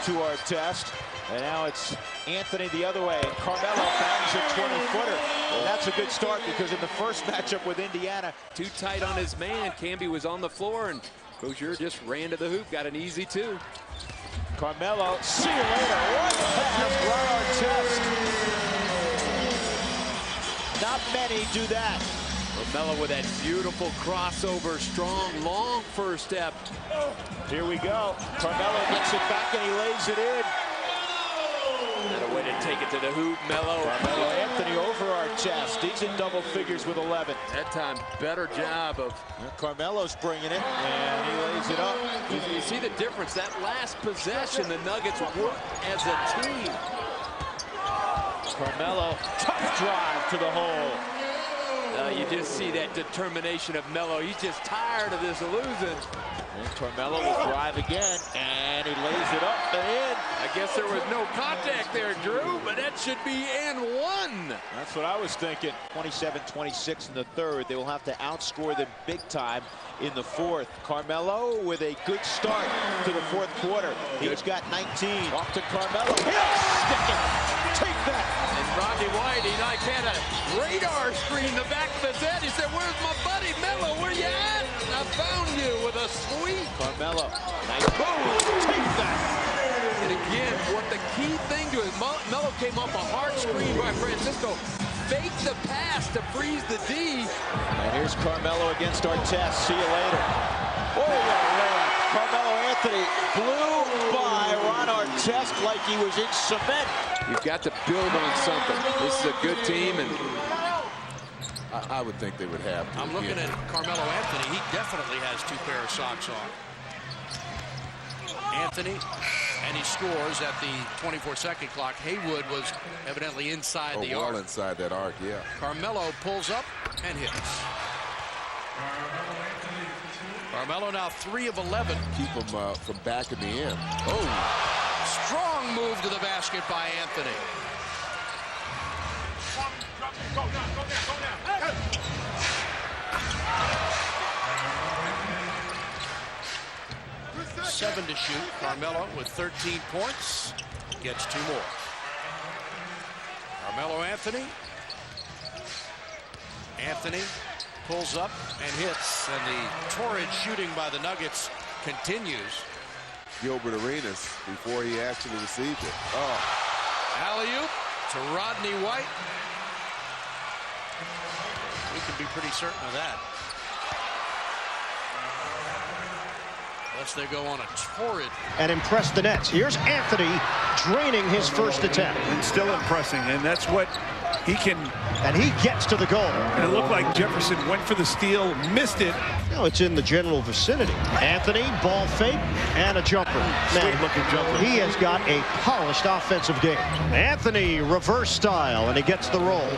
To our test. And now it's Anthony the other way. And Carmelo bangs a 20-footer. Well, that's a good start because in the first matchup with Indiana. Too tight on his man. Camby was on the floor and Rozier just ran to the hoop, got an easy 2. Carmelo, see you later. What pass, right on test. Not many do that. Melo with that beautiful crossover, strong, long first step. Here we go. Carmelo gets it back and he lays it in. What a way to take it to the hoop, Melo. Carmelo Anthony over our chest. He's in double figures with 11. That time, better job of... Carmelo's bringing it, and he lays it up. You see the difference? That last possession, the Nuggets worked as a team. Carmelo, tough drive to the hole. You just see that determination of Melo. He's just tired of this losing. And Carmelo will drive again, and he lays it up and in. I guess there was no contact there, Drew, but that should be and 1. That's what I was thinking. 27-26 in the third. They will have to outscore them big time in the fourth. Carmelo with a good start to the fourth quarter. He's got 19. Off to Carmelo. Yes! Stick it. Take that. And Rodney White, he like had a radar screen in the back of his head. He said, where's my buddy Melo? Where you at? I found you with a sweep. Carmelo. Nice move. Take that. And again, what the key thing to it, Melo came off a hard screen by Francisco. Fake the pass to freeze the D. And here's Carmelo against Artest. See you later. Oh, what a layup. Carmelo Anthony blew by Ron Artest like he was in cement. You've got to build on something. This is a good team, and I would think they would have to. I'm looking at Carmelo Anthony. He definitely has 2 pair of socks on. Anthony, and he scores at the 24-second clock. Haywood was evidently inside the arc. Well inside that arc, yeah. Carmelo pulls up and hits. Carmelo now 3 of 11. Keep him from back in the end. Oh, strong move to the basket by Anthony. Go now. 7 to shoot. Carmelo with 13 points gets 2 more. Carmelo Anthony. Anthony pulls up and hits, and the torrid shooting by the Nuggets continues. Gilbert Arenas before he actually received it. Oh. Alley-oop to Rodney White. We can be pretty certain of that. Unless they go on a torrid. And impress the Nets. Here's Anthony draining his first attempt. And still impressing, and that's what He can. And he gets to the goal. And it looked like Jefferson went for the steal, missed it. No, it's in the general vicinity. Anthony, ball fake, and a jumper. Man, looking jumper. He has got a polished offensive game. Anthony, reverse style, and he gets the roll.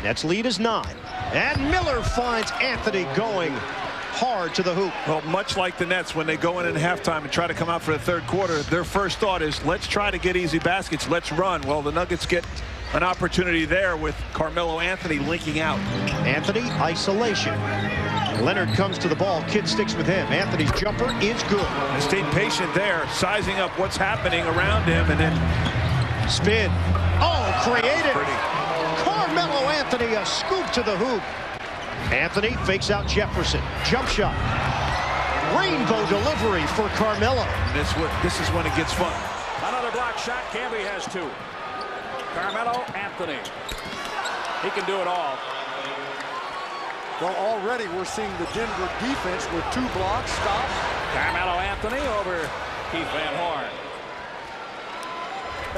Nets lead is 9. And Miller finds Anthony going hard to the hoop. Well, much like the Nets, when they go in halftime and try to come out for the third quarter, their first thought is, let's try to get easy baskets, let's run. Well, the Nuggets get an opportunity there with Carmelo Anthony linking out. Anthony, isolation. Leonard comes to the ball. Kidd sticks with him. Anthony's jumper is good. And stayed patient there, sizing up what's happening around him, and then spin. Oh, created. Carmelo Anthony, a scoop to the hoop. Anthony fakes out Jefferson. Jump shot. Rainbow delivery for Carmelo. This is when it gets fun. Another block shot. Camby has 2. Carmelo Anthony. He can do it all. Well, already we're seeing the Denver defense with 2 blocks. Stop. Carmelo Anthony over Keith Van Horn.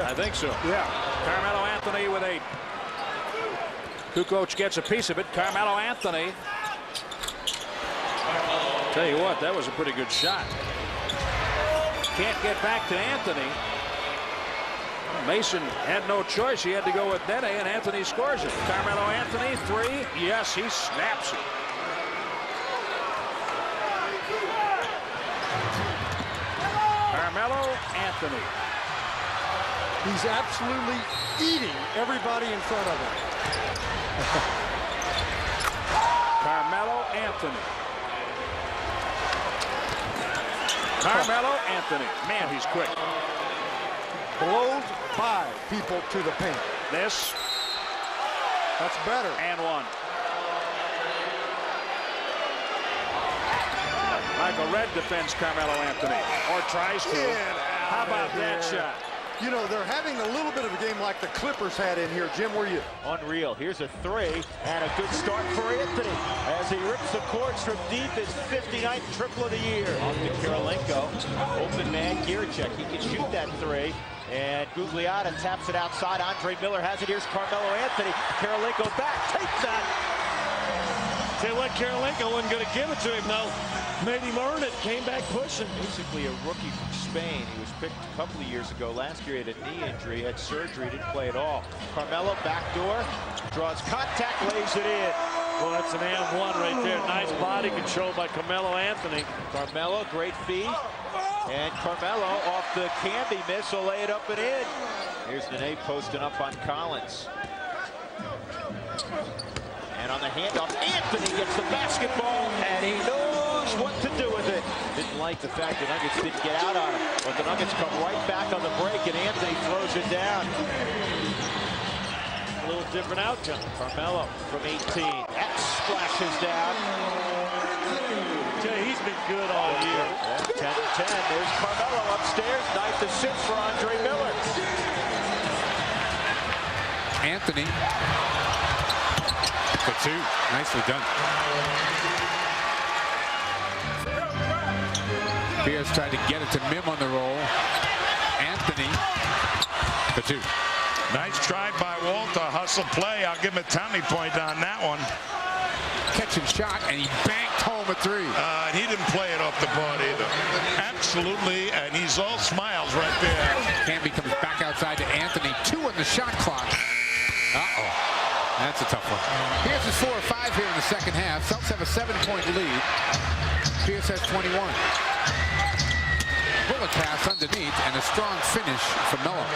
I think so. Yeah. Carmelo Anthony with 8. Kukoc gets a piece of it. Carmelo Anthony. Tell you what, that was a pretty good shot. Can't get back to Anthony. Mason had no choice. He had to go with Nene, and Anthony scores it. Carmelo Anthony, 3. Yes, he snaps it. Carmelo Anthony. He's absolutely eating everybody in front of him. Carmelo Anthony. Carmelo Anthony. Man, he's quick. Blows by people to the paint. This. That's better. And 1. Michael Redd defends Carmelo Anthony. Or tries to. How about that shot? You know, they're having a little bit of a game like the Clippers had in here. Jim, were you? Unreal. Here's a 3 and a good start for Anthony as he rips the courts from deep. His 59th triple of the year. Off to Karolinko. Open man, Gierchek. He can shoot that 3. And Gugliotta taps it outside. Andre Miller has it. Here's Carmelo Anthony. Karolinko back. Takes that. Tell you what, Karolinko wasn't going to give it to him, though. Made him earn it. Came back pushing. Basically a rookie from Spain. He was picked a couple of years ago. Last year he had a knee injury, had surgery, didn't play at all. Carmelo, backdoor, draws contact, lays it in. Well, that's an and 1 right there. Nice body control by Carmelo Anthony. Carmelo, great feed. And Carmelo off the Camby miss will lay it up and in. Here's Nene posting up on Collins. And on the handoff, Anthony gets the basketball, and he knows what to do with it. Didn't like the fact the Nuggets didn't get out on him, but the Nuggets come right back on the break, and Anthony throws it down. A little different outcome. Carmelo from 18. That splashes down. He's been good all year. 10-10. There's Carmelo upstairs. Nice assist for Andre Miller. Anthony. For 2. Nicely done. Pierce tried to get it to Mim on the roll. Anthony for 2. Nice try by Walter. Hustle play. I'll give him a Tommy point on that one. Catch and shot, and he banked home a 3. And he didn't play it off the board either. Absolutely, and he's all smiles right there. Camby comes back outside to Anthony. 2 on the shot clock. Uh-oh. That's a tough one. Pierce is 4 or 5 here in the second half. Celtics have a 7-point lead. Pierce has 21. Bullet pass underneath and a strong finish for Melo.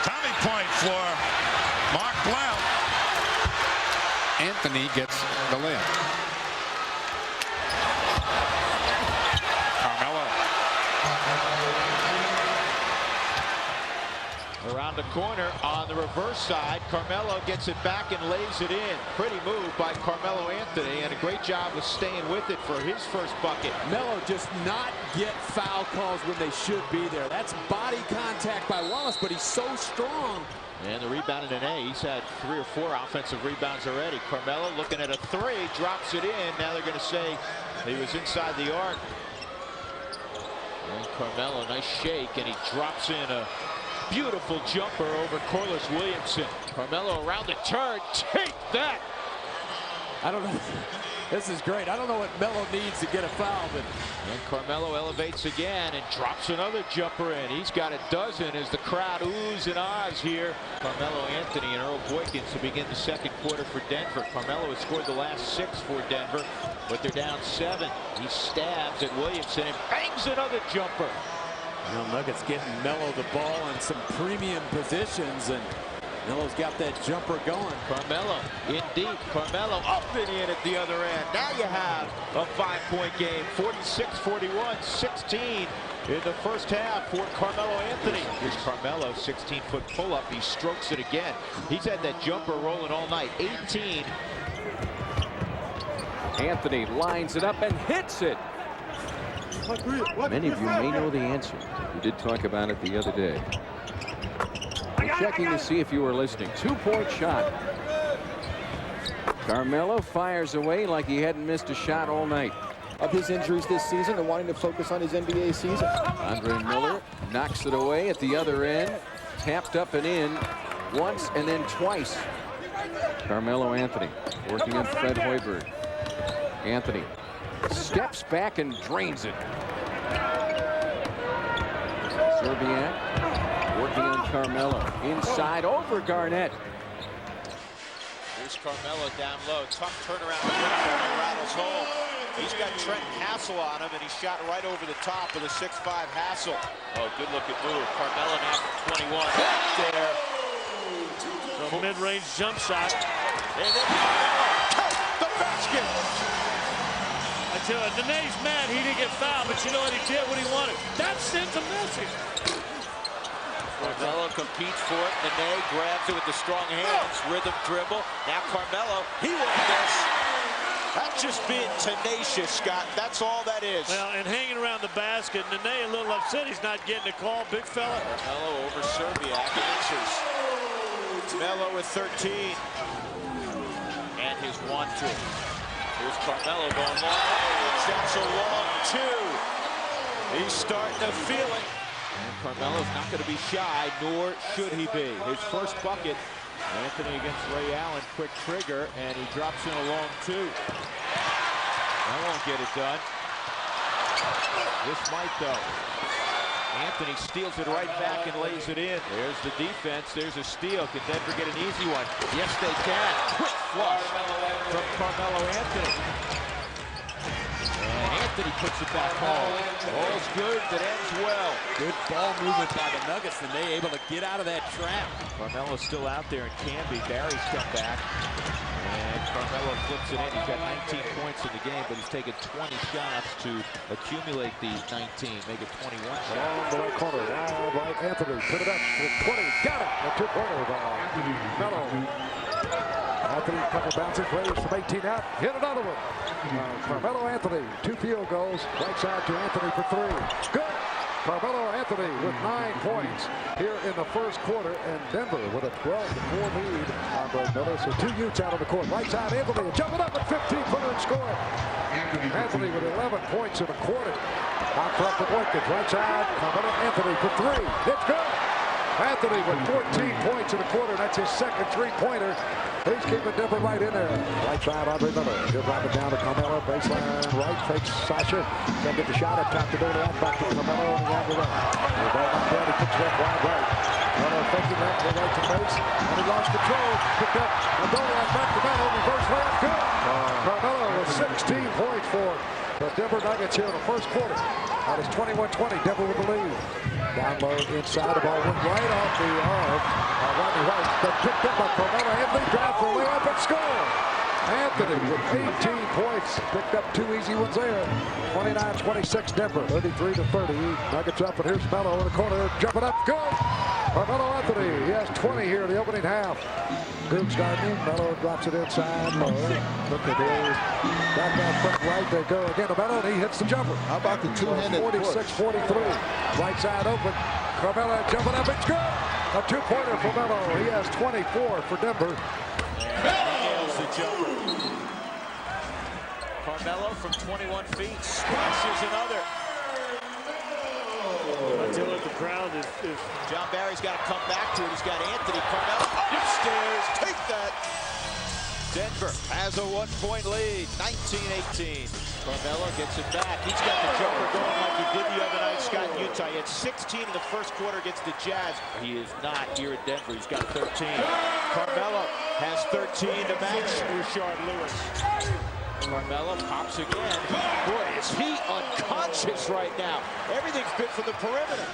Tommy point for Mark Blount. Anthony gets the layup. Carmelo. Around the corner on the reverse side, Carmelo gets it back and lays it in. Pretty move by Carmelo Anthony, and a great job of staying with it for his first bucket. Melo just not get foul calls when they should be there. That's body contact by Wallace, but he's so strong. And the rebound in an A. He's had 3 or 4 offensive rebounds already. Carmelo looking at a 3, drops it in. Now they're going to say he was inside the arc. And Carmelo, nice shake, and he drops in a Beautiful jumper over Corliss Williamson. Carmelo around the turn. Take that. I don't know. This is great. I don't know what Melo needs to get a foul, but and Carmelo elevates again and drops another jumper in. He's got a dozen as the crowd oohs and ahs here. Carmelo Anthony and Earl Boykins to begin the second quarter for Denver. Carmelo has scored the last 6 for Denver, but they're down 7. He stabs at Williamson and bangs another jumper. Well, Nuggets getting Melo the ball in some premium positions, and Melo's got that jumper going. Carmelo in deep. Carmelo up and in at the other end. Now you have a 5-point game. 46-41, 16 in the first half for Carmelo Anthony. Here's Carmelo, 16-foot pull-up. He strokes it again. He's had that jumper rolling all night. 18. Anthony lines it up and hits it. Many of you may know the answer. We did talk about it the other day. We're checking to see if you were listening. 2-point shot. Carmelo fires away like he hadn't missed a shot all night. Of his injuries this season and wanting to focus on his NBA season. Andre Miller knocks it away at the other end. Tapped up and in once and then twice. Carmelo Anthony working on Fred Hoiberg. Anthony steps back and drains it. Serbiak working on Carmelo. Inside over Garnett. Here's Carmelo down low. Tough turnaround and rattles home. He's got Trent Hassel on him, and he shot right over the top of the 6'5" Hassel. Oh, good looking move. Carmelo now from 21. There. So mid-range jump shot. And then Carmelo takes the basket. I tell you, Nene's mad he didn't get fouled, but you know what he did? What he wanted. That sends a message. Carmelo competes for it. Nene grabs it with the strong hands. Rhythm dribble. Now Carmelo, he won this. That's just being tenacious, Scott. That's all that is. Well, and hanging around the basket. Nene a little upset he's not getting a call. Big fella. Carmelo over Serbiak. Answers. Melo with 13. And his 1-2. Here's Carmelo going long range. That's a long 2. He's starting to feel it. And Carmelo's not going to be shy, nor should he be. His first bucket. Anthony against Ray Allen, quick trigger, and he drops in a long 2. That won't get it done. This might, though. Anthony steals it right back and lays it in. There's the defense. There's a steal. Can Denver get an easy one? Yes, they can. Quick flush from Carmelo Anthony. And Anthony puts it back home. Ball's good, that ends well. Good ball movement by the Nuggets, and they able to get out of that trap. Carmelo's still out there and can be. Barry's come back. And Carmelo flips it in. He's got 19 points in the game, but he's taken 20 shots to accumulate the 19, make it 21 shots. On the right corner, now right Anthony, put it up with 20, got it. A 2-pointer by Melo. Anthony, couple bounces, raised from 18 out, hit another one. Carmelo Anthony, 2 field goals, right side to Anthony for 3. Good. Carmelo Anthony with 9 points here in the first quarter, and Denver with a 12-4 lead. Andre Miller, so 2 Utes out on the court. Right side, Anthony jumping up at 15-footer and scoring. Anthony with 11 points in the quarter. Out front to Boykins, right side, Carmelo Anthony for 3. It's good. Anthony with 14 points in the quarter. That's his second 3-pointer. He's keeping Denver right in there. Right side, Andre Miller. He'll drop it down to Carmelo. Baseline right. Fakes Sasha. Can't get the shot up top to go down. Back to Carmelo on the other way. The ball not down. He puts it up wide right. Melo faking that. Go right to base. And he lost control. Picked up. The goal line back to Melo. Reverse layup. Good. Carmelo with 16 points for the Denver Nuggets here in the first quarter. That is 21-20. Denver with the lead. Down low inside, the ball went right off the arm. Rodney White, but picked up by Carmelo. Anthony drive for a layup and score. Anthony with 18 points, picked up 2 easy ones there. 29-26 Denver, 33-30. Nuggets up, and here's Melo in the corner, jumping up, good. Carmelo Anthony, he has 20 here in the opening half. Dukes guarding, Melo drops it inside, low. Look at this. Back down front right, they go again to Melo, and he hits the jumper. How about the two-handed 46-43. Right side open. Carmelo jumping up, it's good. A 2-pointer for Melo. He has 24 for Denver. Nails the jumper. Carmelo from 21 feet splashes another. Until the ground is John Barry's got to come back to it. He's got Anthony. Carmelo upstairs. Take that. Denver has a 1-point lead. 19-18. Carmelo gets it back. He's got the jumper going like he did the other night, Scott, in Utah. He had 16 in the first quarter against the Jazz. He is not here at Denver. He's got 13. Carmelo has 13 to match Rashard Lewis. Carmelo pops again. Boy, is he unconscious right now. Everything's good for the perimeter.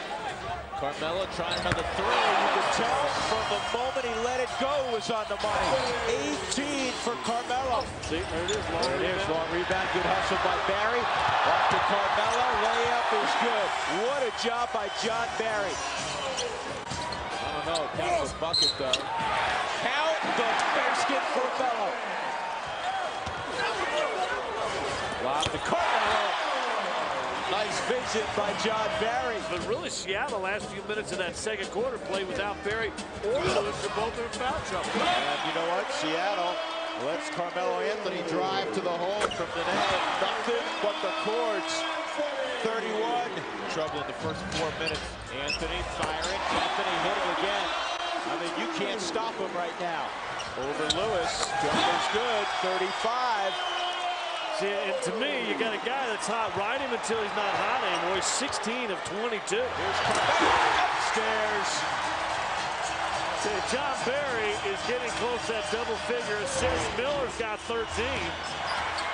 Carmelo trying another three. You can tell from the moment he let it go was on the money. 18 for Carmelo. See, there it is. There it is. Long rebound. Good hustle by Barry. Off to Carmelo. Layup is good. What a job by John Barry. I don't know. Count the bucket, though. Count the basket for Melo. Lob to Carmelo. Nice vision by John Barry. But really, Seattle last few minutes of that second quarter played without Barry or Lewis. They're both in foul trouble. And you know what? Seattle lets Carmelo Anthony drive to the hole from the net. Nothing but the cords. 31. Trouble in the first 4 minutes. Anthony firing. Anthony hitting again. I mean, you can't stop him right now. Over Lewis. Jumper's good. 35. See, and to me, you got a guy that's hot. Ride him until he's not hot anymore. He's 16 of 22. Here's Carmelo upstairs. See, John Barry is getting close to that double figure assist. Miller's got 13.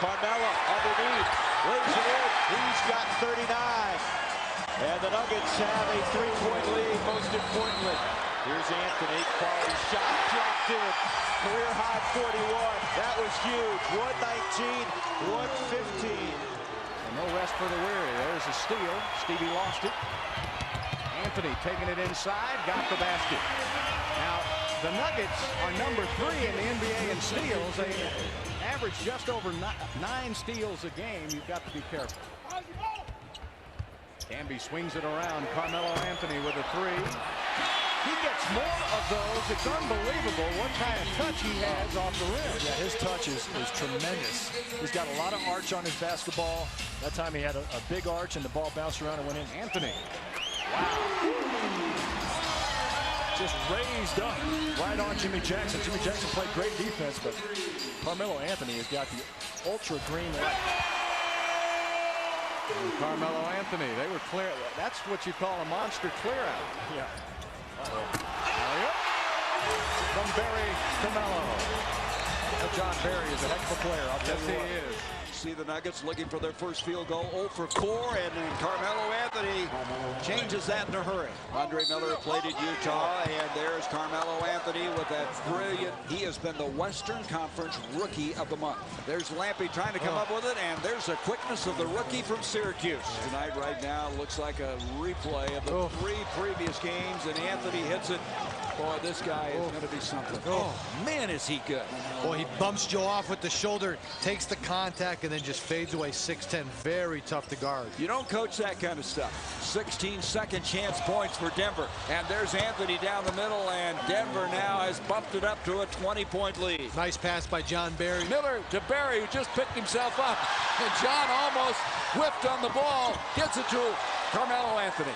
Carmelo underneath. Lays it in. He's got 39. And the Nuggets have a 3-point lead, most importantly. Here's Anthony. Quality shot. Dropped in. Career high 41. That was huge. 119, 115. And no rest for the weary. There's a steal. Stevie lost it. Anthony taking it inside. Got the basket. Now, the Nuggets are number 3 in the NBA in steals. They average just over 9 steals a game. You've got to be careful. Camby swings it around. Carmelo Anthony with a 3. He gets more of those. It's unbelievable what kind of touch he has off the rim. Yeah, his touch is tremendous. He's got a lot of arch on his basketball. That time he had a big arch and the ball bounced around and went in. Anthony. Wow. Just raised up right on Jimmy Jackson. Jimmy Jackson played great defense, but Carmelo Anthony has got the ultra green light. And Carmelo Anthony, they were clear. That's what you call a monster clear out. Yeah. From Barry to Melo. John Barry is a heck of a player. I'll tell you what. He is. See the Nuggets looking for their first field goal. 0 for 4, and then Carmelo Anthony changes that in a hurry. Andre Miller played at Utah, and there's Carmelo Anthony with that brilliant. He has been the Western Conference Rookie of the Month. There's Lampy trying to come up with it, and there's the quickness of the rookie from Syracuse. Tonight, right now, looks like a replay of the 3 previous games, and Anthony hits it. Boy, this guy is going to be something. Oh, man, is he good. Boy, he bumps Joe off with the shoulder, takes the contact, and then just fades away. 6'10", very tough to guard. You don't coach that kind of stuff. 16 second chance points for Denver. And there's Anthony down the middle, and Denver now has bumped it up to a 20-point lead. Nice pass by John Barry. Miller to Barry, who just picked himself up. And John almost whipped on the ball. Gets it to Carmelo Anthony.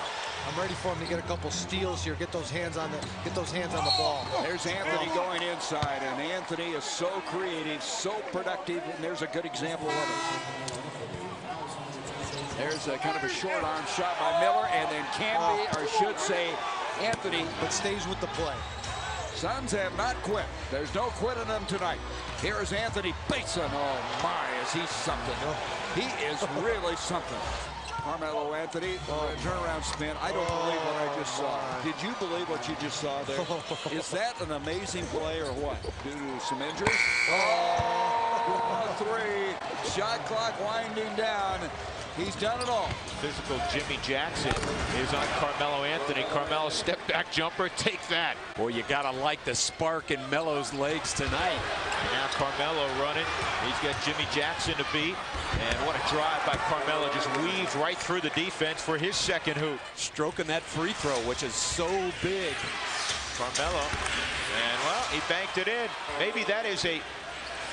I'm ready for him to get a couple steals here. Get those hands on the ball. There's Anthony going inside, and Anthony is so creative, so productive, and there's a good example of it. There's a kind of a short arm shot by Miller, and then Camby, or should say Anthony, but stays with the play. Suns have not quit. There's no quitting them tonight. Here is Anthony Bateson. Oh my, is he something? He is really something. Carmelo Anthony, turnaround spin. I don't believe what I just saw. Did you believe what you just saw there? Is that an amazing play or what? Due to some injuries? Oh, 3. Shot clock winding down. He's done it all. Physical Jimmy Jackson is on Carmelo Anthony. Carmelo step back jumper. Take that. Boy, you got to like the spark in Melo's legs tonight. And now Carmelo running. He's got Jimmy Jackson to beat. And what a drive by Carmelo. Just weaves right through the defense for his second hoop. Stroking that free throw, which is so big. Carmelo. And, well, he banked it in. Maybe that is a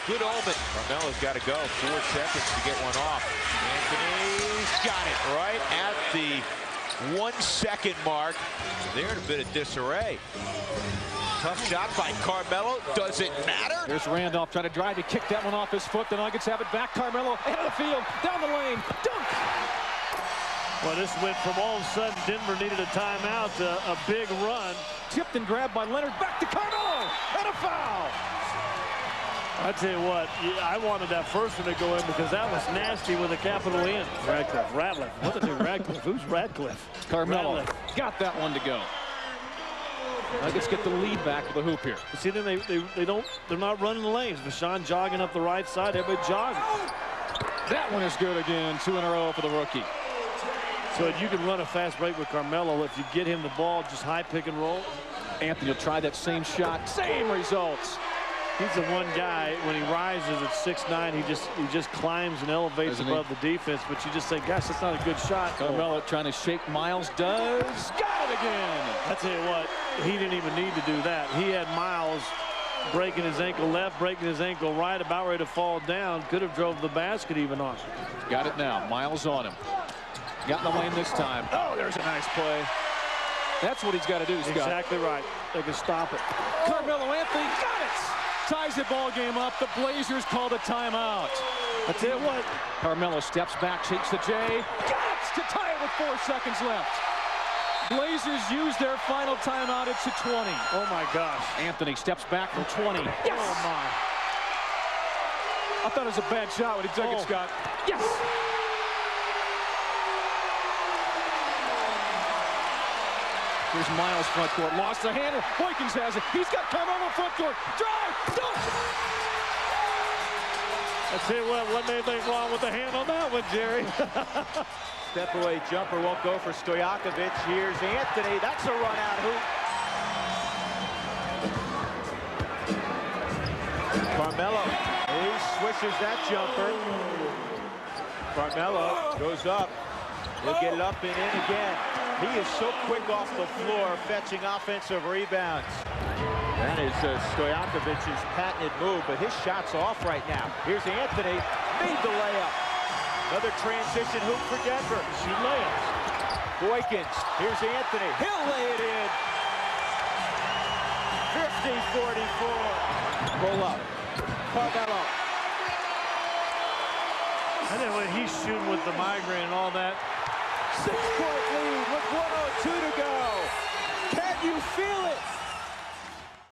good omen. Carmelo's got to go. 4 seconds to get one off. Anthony's got it right at the 1 second mark. They're in a bit of disarray. Tough shot by Carmelo. Does it matter? There's Randolph trying to drive. He kicked that one off his foot. The Nuggets have it back. Carmelo out of the field, down the lane, dunk. Well, this went from all of a sudden Denver needed a timeout to a big run. Tipped and grabbed by Leonard. Back to Carmelo, and a foul. I tell you what, I wanted that first one to go in because that was nasty with a capital N. Radcliffe. What the hell, Radcliffe? Who's Radcliffe? Carmelo Radcliffe. got that one to go. Nuggets get the lead back with the hoop here. See, then they're not running the lanes. Bashan jogging up the right side, everybody jogging. That one is good again. 2 in a row for the rookie. So you can run a fast break with Carmelo if you get him the ball, just high pick and roll. Anthony will try that same shot. Same results. He's the one guy, when he rises at 6'9", he just climbs and elevates above the defense, but you just say, gosh, that's not a good shot. Carmelo trying to shake Miles, does. Got it again. I tell you what, he didn't even need to do that. He had Miles breaking his ankle left, breaking his ankle right, about ready to fall down. Could have drove the basket even on. Got it now. Miles on him. Got in the lane this time. Oh, there's a nice play. That's what he's got to do, Scott. Exactly right. They can stop it. Carmelo Anthony got it. Ties the ball game up. The Blazers call the timeout. I tell you what. Carmelo steps back, shakes the J. Got it to tie it with 4 seconds left. Blazers use their final timeout. It's a 20. Oh, my gosh. Anthony steps back for 20. Yes! Oh, my. I thought it was a bad shot when he took it, Scott. Yes! Here's Miles front court. Lost the handle. Boykins has it. He's got Carmelo front court. Drive! Dunk! I tell you what, wasn't anything wrong with the hand on that one, Jerry. Step away jumper won't go for Stojakovic. Here's Anthony. That's a run out hoop. Carmelo. He swishes that jumper. Carmelo goes up. He'll get it up and in again. He is so quick off the floor, fetching offensive rebounds. That is Stojakovic's patented move, but his shot's off right now. Here's Anthony, made the layup. Another transition hoop for Denver. Shoot layups. Boykins, here's Anthony. He'll lay it in. 50-44. Pull up. Carmelo. I know when he's shooting with the migraine and all that. 6-point lead with 1:02 to go. Can you feel it?